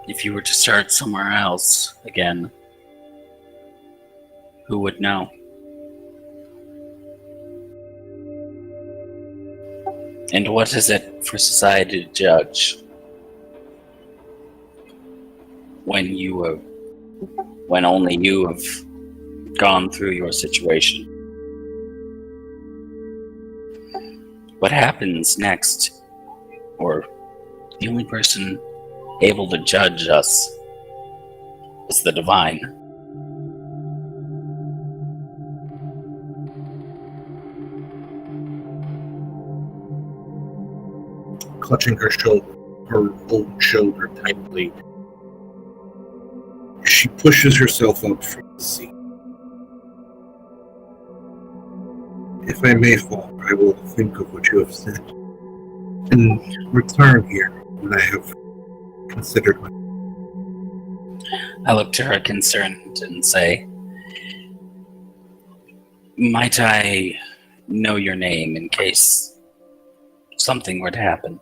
if you were to start somewhere else again, who would know? And what is it for society to judge when only you have gone through your situation? What happens next, or the only person able to judge us, is the divine. Clutching her old shoulder tightly, she pushes herself up from the seat. If I may fall, I will think of what you have said, and return here when I have considered my... I look to her concerned and say, might I know your name in case something were to happen?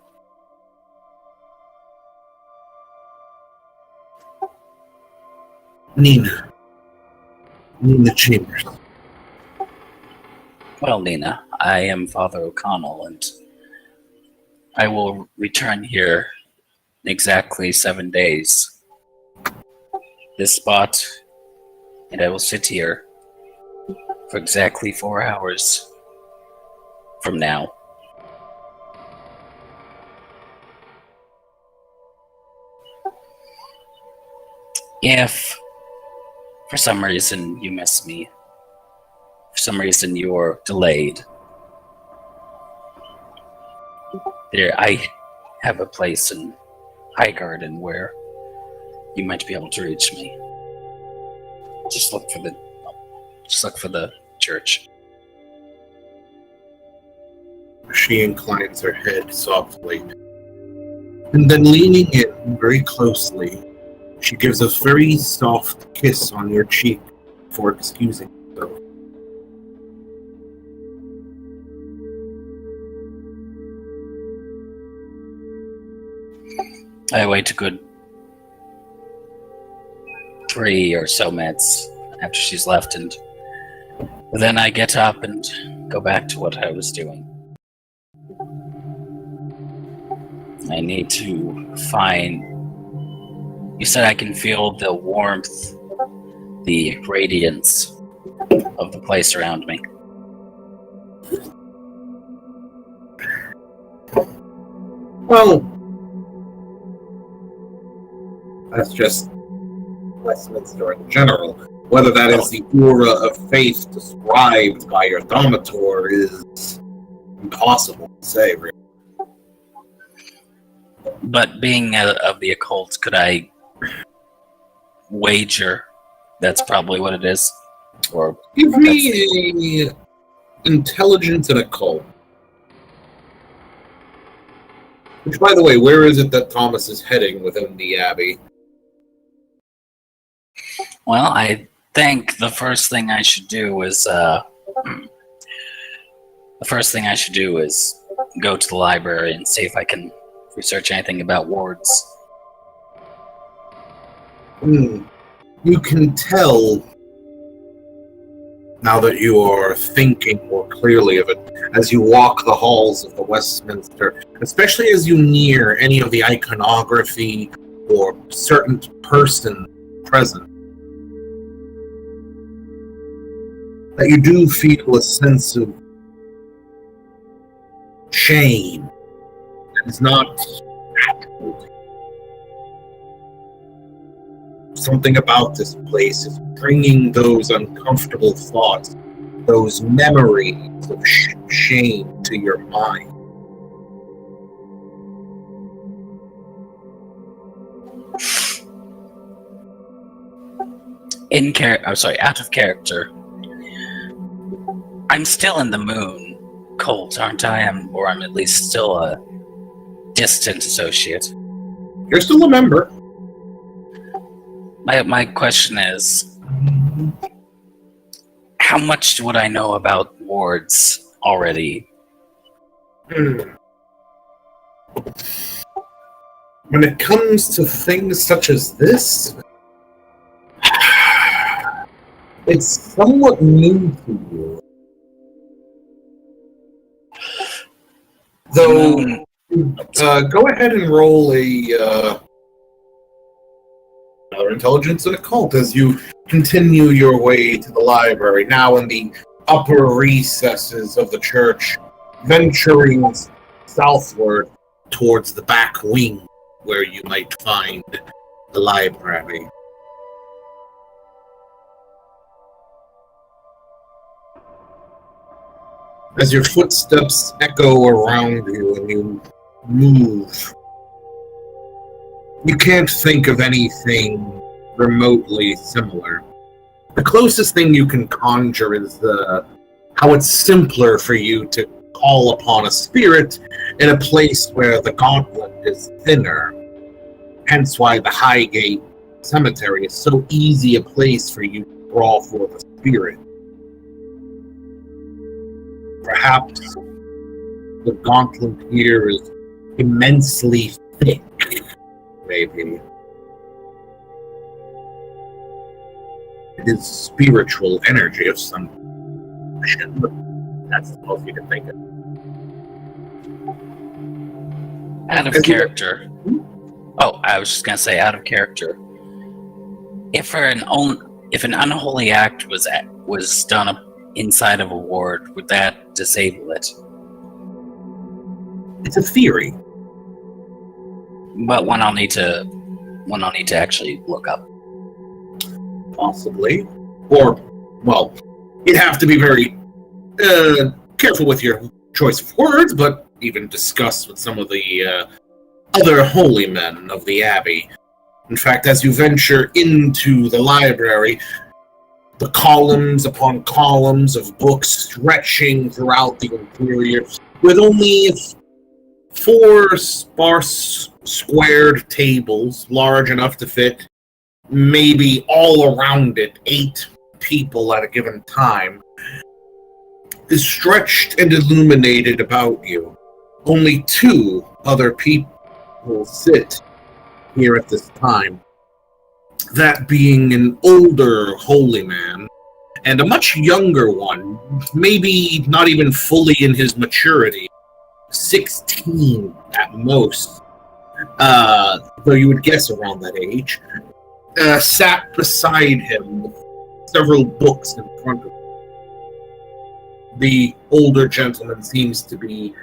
Nina Chambers. Well, Nina, I am Father O'Connell, and I will return here in exactly 7 days. This spot, and I will sit here for exactly 4 hours from now. If for some reason you miss me, for some reason you're delayed, I have a place in Highgarden where you might be able to reach me. Just look for the church. She inclines her head softly, and then leaning in very closely, she gives a very soft kiss on your cheek before excusing herself. I wait a good 3 or so minutes after she's left, and then I get up and go back to what I was doing. I need to find... You said I can feel the warmth, the radiance of the place around me. Well, that's just Westminster in general. Whether that is the aura of faith described by your thaumator is impossible to say, really. But being of the occult, could I wager that's probably what it is? Or give me a intelligence and occult. Which, by the way, where is it that Thomas is heading within the Abbey? Well, I think the first thing I should do is go to the library and see if I can research anything about wards. You can tell, now that you are thinking more clearly of it, as you walk the halls of the Westminster, especially as you near any of the iconography or certain person present. that you do feel a sense of shame that is not natural. Something about this place is bringing those uncomfortable thoughts, those memories of shame to your mind. Out of character. I'm still in the moon cult, aren't I? I'm at least still a distant associate. You're still a member. My question is, how much would I know about wards already? When it comes to things such as this, it's somewhat new to you. Though, go ahead and roll another intelligence and occult as you continue your way to the library, now in the upper recesses of the church, venturing southward towards the back wing where you might find the library. As your footsteps echo around you and you move, you can't think of anything remotely similar. The closest thing you can conjure is how it's simpler for you to call upon a spirit in a place where the gauntlet is thinner. Hence why the Highgate Cemetery is so easy a place for you to draw forth a spirit. Perhaps the gauntlet here is immensely thick, maybe. It is spiritual energy of some fashion, but that's the most you can think of. Out of character. Oh, I was just gonna say, out of character. If an unholy act was done inside of a ward, would that disable it? It's a theory. But one I'll need to actually look up. Possibly. Or, well, you'd have to be very careful with your choice of words, but even discuss with some of the other holy men of the Abbey. In fact, as you venture into the library, the columns upon columns of books stretching throughout the interior, with only 4 sparse squared tables, large enough to fit maybe all around it 8 people at a given time, is stretched and illuminated about you. Only 2 other people sit here at this time. That being an older holy man and a much younger one, maybe not even fully in his maturity, 16 at most, though you would guess around that age, sat beside him with several books in front of him. The older gentleman seems to be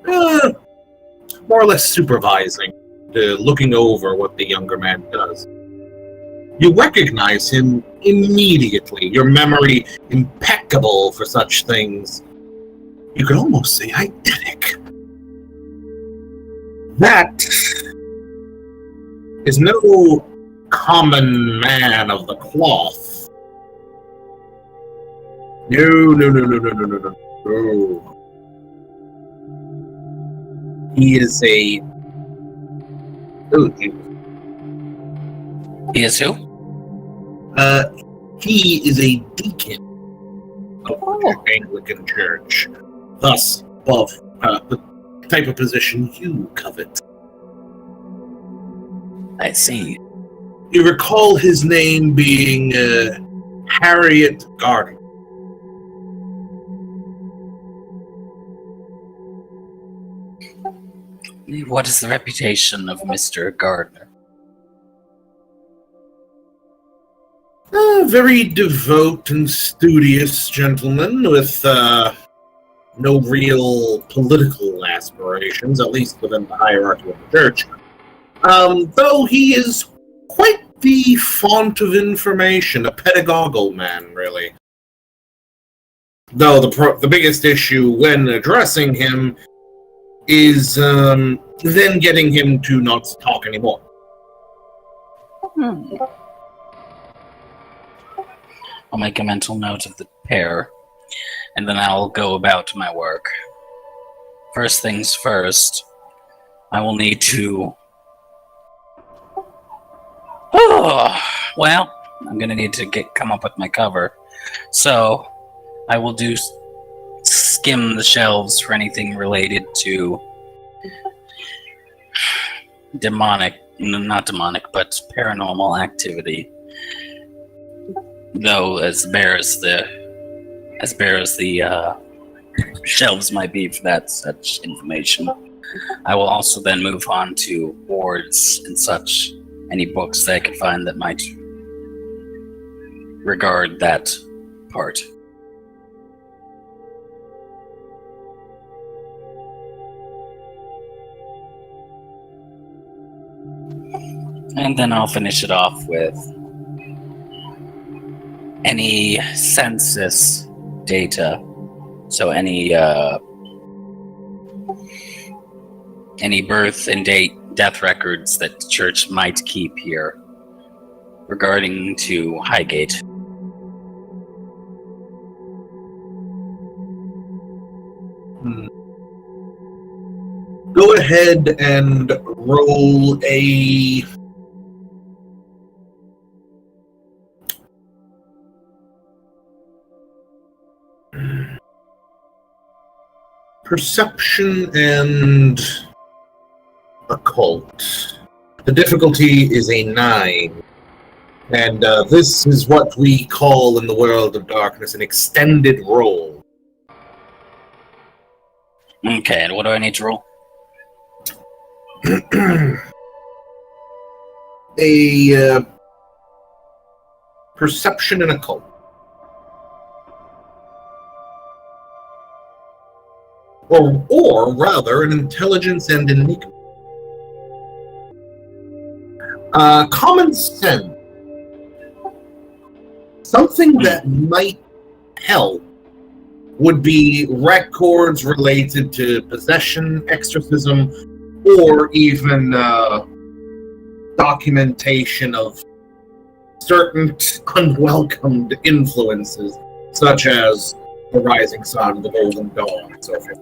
more or less supervising, looking over what the younger man does. You recognize him immediately, your memory impeccable for such things. You could almost say identical. That is no common man of the cloth. No. He is a... Oh, Jesus. He is who? He is a deacon of the Anglican Church, thus above the type of position you covet. I see. You recall his name being Harriet Gardner. What is the reputation of Mr. Gardner? a very devout and studious gentleman with no real political aspirations, at least within the hierarchy of the church. Though he is quite the font of information, a pedagogical man, really. Though the biggest issue when addressing him is then getting him to not talk anymore. I'll make a mental note of the pair, and then I'll go about my work. First things first, I will need to... well, I'm going to need to come up with my cover. So, I will skim the shelves for anything related to not demonic, but paranormal activity. Though as bare as the shelves might be for such information, I will also then move on to boards and such, any books that I can find that might regard that part. And then I'll finish it off with any census data. So any birth and death records that the church might keep here regarding to Highgate. Go ahead and roll a... perception and occult. The difficulty is a 9. And this is what we call in the world of darkness an extended roll. Okay, and what do I need to roll? A perception and occult. Or rather, an intelligence and enigma. Common sense. Something that might help would be records related to possession, exorcism, or even documentation of certain unwelcomed influences, such as the rising sun, the golden dawn, and so forth.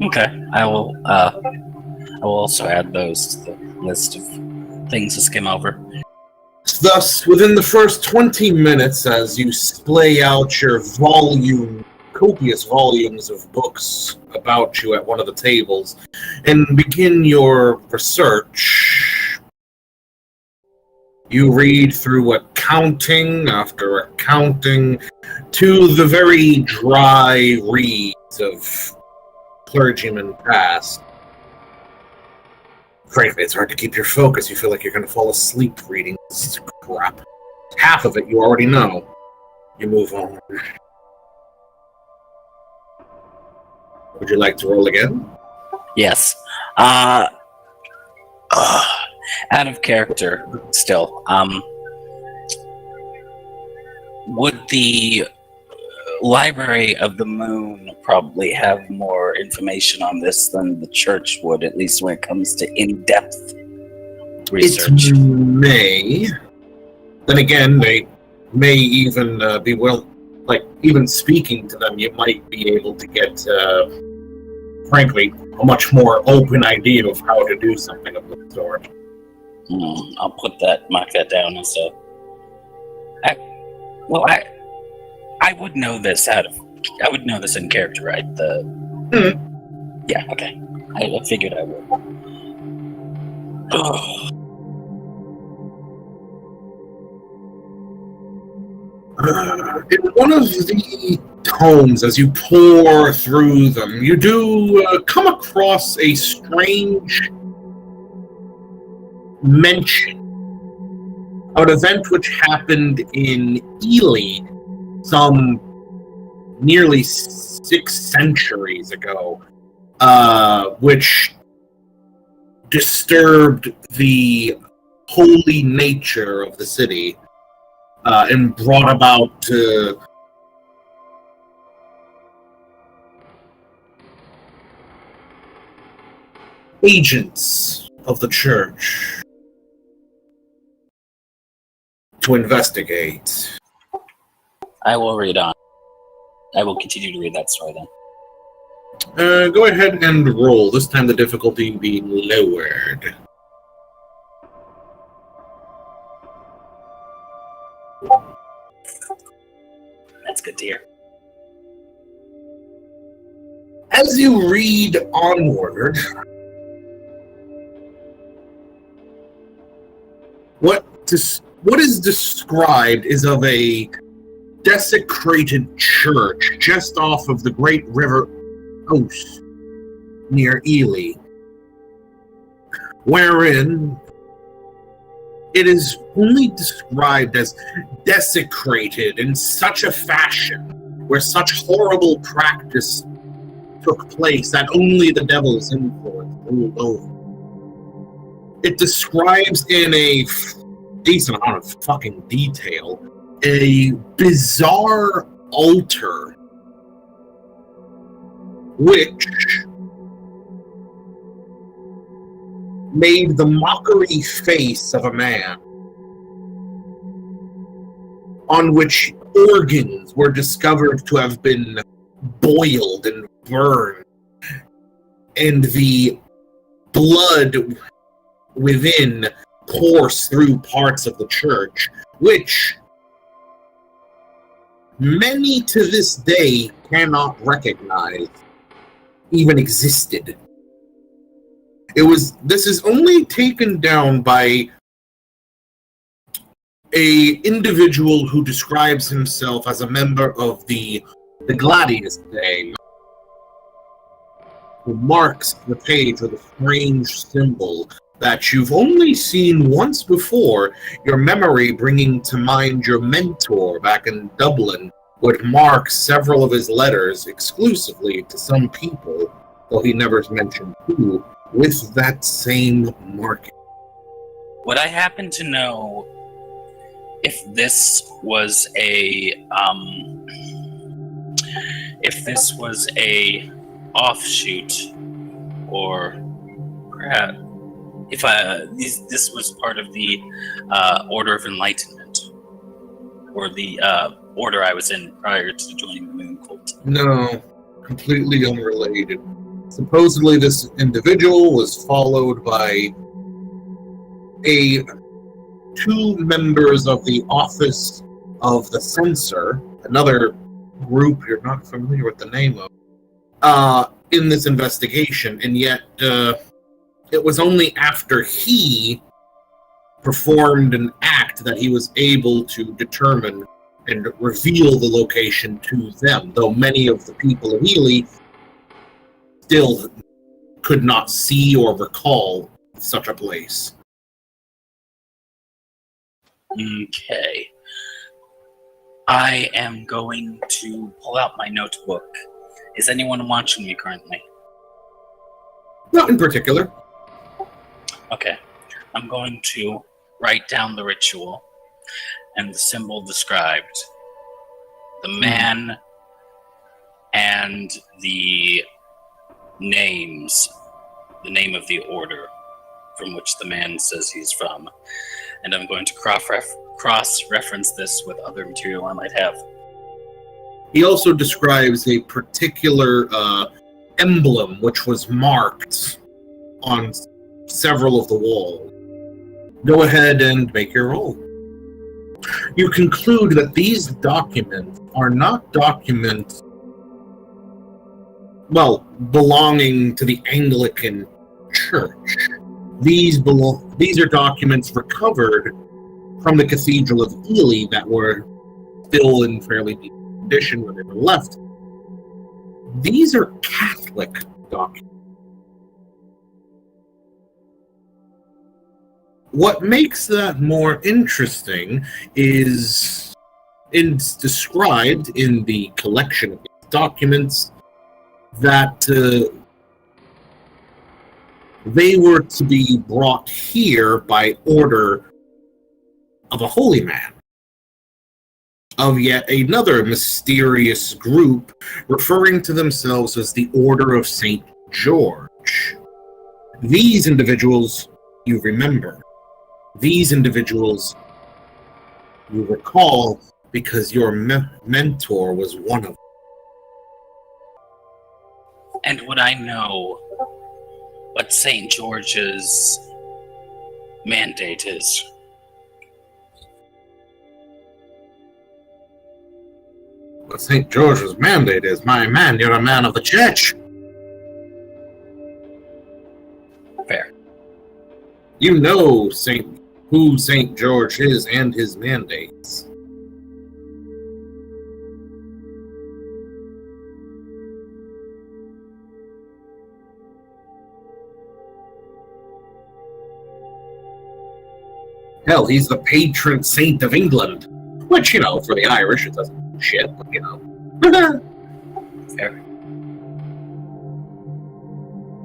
Okay, I will also add those to the list of things to skim over. Thus, within the first 20 minutes, as you splay out your copious volumes of books about you at one of the tables, and begin your research, you read through accounting after accounting to the very dry reads of clergymen past. Frankly, it's hard to keep your focus. You feel like you're going to fall asleep reading this crap. Half of it you already know. You move on. Would you like to roll again? Yes. Out of character, still. Would the Library of the Moon probably have more information on this than the church would, at least when it comes to in-depth research? It may. Then again, they may even be even speaking to them, you might be able to get, frankly, a much more open idea of how to do something of the sort. I'll mark that down as a... I would know this I would know this in character, right? Yeah, okay. I figured I would. In one of the tomes, as you pour through them, you do come across a strange mention an event which happened in Ely some nearly 6 centuries ago, which disturbed the holy nature of the city and brought about agents of the church to investigate. I will read on. I will continue to read that story then. Go ahead and roll. This time the difficulty being lowered. That's good to hear. As you read onward, what is described is of a desecrated church just off of the Great River Ouse near Ely, wherein it is only described as desecrated in such a fashion where such horrible practice took place that only the devil's influence ruled over. It describes in a decent amount of fucking detail a bizarre altar which made the mockery face of a man, on which organs were discovered to have been boiled and burned, and the blood within course through parts of the church, which many to this day cannot recognize even existed. This is only taken down by a individual who describes himself as a member of the Gladius Day, who marks the page with a strange symbol that you've only seen once before, your memory bringing to mind your mentor back in Dublin would mark several of his letters exclusively to some people, though he never mentioned who, with that same marking. Would I happen to know if this was a offshoot, or perhaps if this was part of the Order of Enlightenment, or the order I was in prior to joining the Moon Cult? No, completely unrelated. Supposedly this individual was followed by two members of the Office of the Censor, another group you're not familiar with the name of, in this investigation, and yet it was only after he performed an act that he was able to determine and reveal the location to them, though many of the people of Ely still could not see or recall such a place. Okay. I am going to pull out my notebook. Is anyone watching me currently? Not in particular. Okay. I'm going to write down the ritual and the symbol described. The man and the names. The name of the order from which the man says he's from. And I'm going to cross-reference this with other material I might have. He also describes a particular emblem which was marked on several of the walls. Go ahead and make your roll. You conclude that these documents are not documents, belonging to the Anglican Church. These are documents recovered from the Cathedral of Ely that were still in fairly decent condition when they were left. These are Catholic documents. what makes that more interesting is it's described in the collection of documents that they were to be brought here by order of a holy man, of yet another mysterious group referring to themselves as the Order of St. George. These individuals you remember. These individuals you recall because your mentor was one of them. And would I know what St. George's mandate is? What St. George's mandate is, my man, you're a man of the church. Fair. You know who St. George is and his mandates. Hell, he's the patron saint of England. Which, for the Irish, it doesn't shit, but Fair.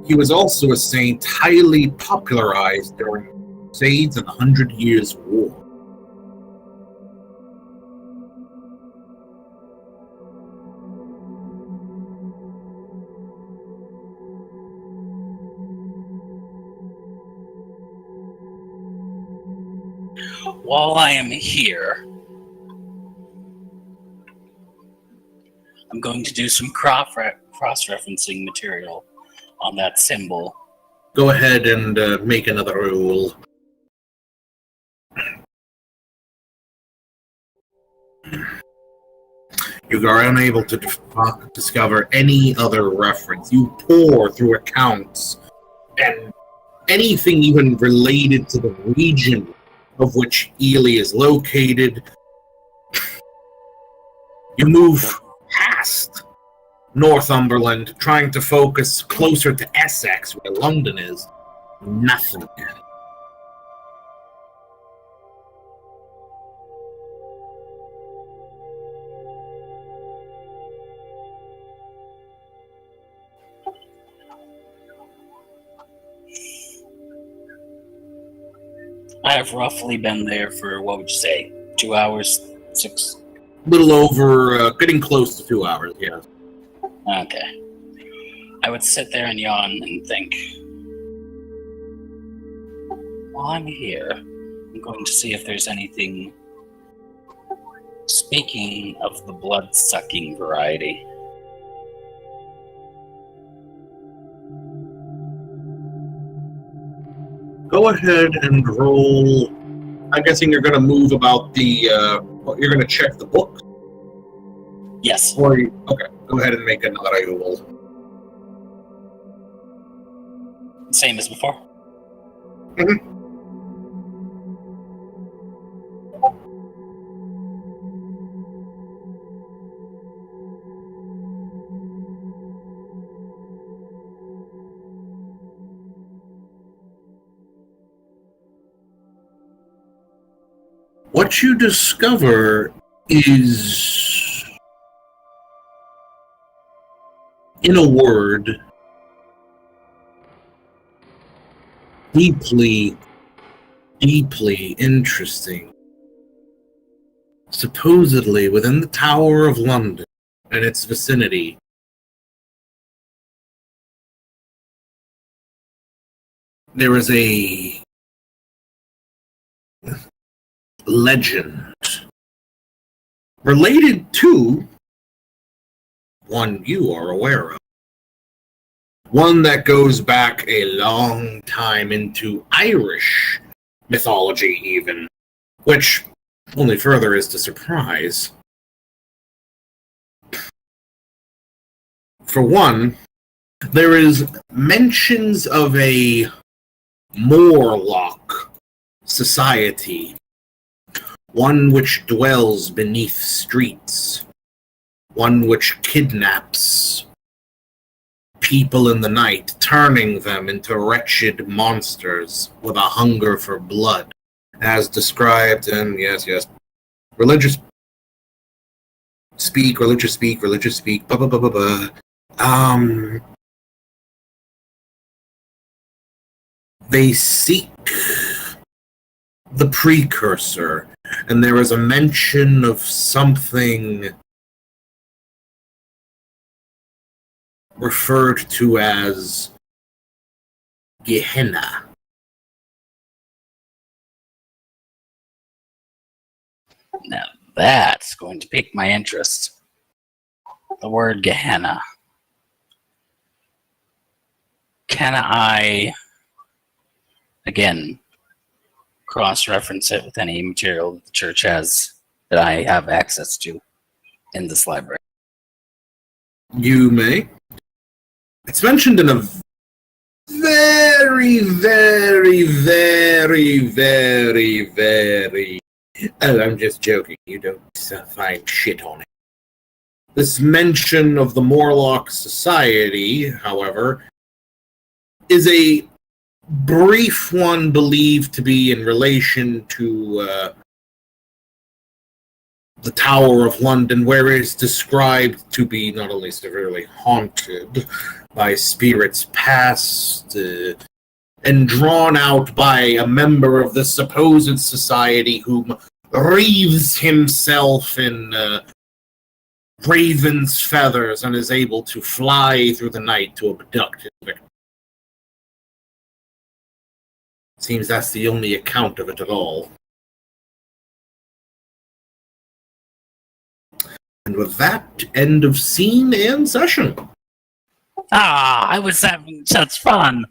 He was also a saint highly popularized during the Crusades and the 100 Years' War. While I am here, I'm going to do some cross-referencing material on that symbol. Go ahead and make another roll. You are unable to discover any other reference. You pore through accounts and anything even related to the region of which Ely is located. You move past Northumberland, trying to focus closer to Essex, where London is. Nothing. I have roughly been there for, what would you say, 2 hours? 6? Little over, getting close to 2 hours, yeah. Okay. I would sit there and yawn and think, while I'm here, I'm going to see if there's anything, speaking of the blood-sucking variety. Go ahead and roll. I'm guessing you're going to move about the, you're going to check the book? Yes. Okay, go ahead and make another roll. Same as before? Mm-hmm. What you discover is, in a word, deeply, deeply interesting. Supposedly, within the Tower of London and its vicinity, there is a legend related to one you are aware of. One that goes back a long time into Irish mythology, even, which only further is to surprise. For one, there is mentions of a Morlock society, one which dwells beneath streets, one which kidnaps people in the night, turning them into wretched monsters with a hunger for blood, as described in, yes, religious speak, blah, blah, blah, blah, blah. They seek the precursor, and there is a mention of something referred to as Gehenna. Now that's going to pique my interest. The word Gehenna. Can I, again, cross-reference it with any material that the church has that I have access to in this library? You may. It's mentioned in a very, very, very, very, very... Oh, I'm just joking. You don't find shit on it. This mention of the Morlock Society, however, is a brief one believed to be in relation to the Tower of London, where it is described to be not only severely haunted by spirits past and drawn out by a member of the supposed society whom wreathes himself in raven's feathers and is able to fly through the night to abduct his victim. Seems that's the only account of it at all. And with that, end of scene and session. I was having such fun.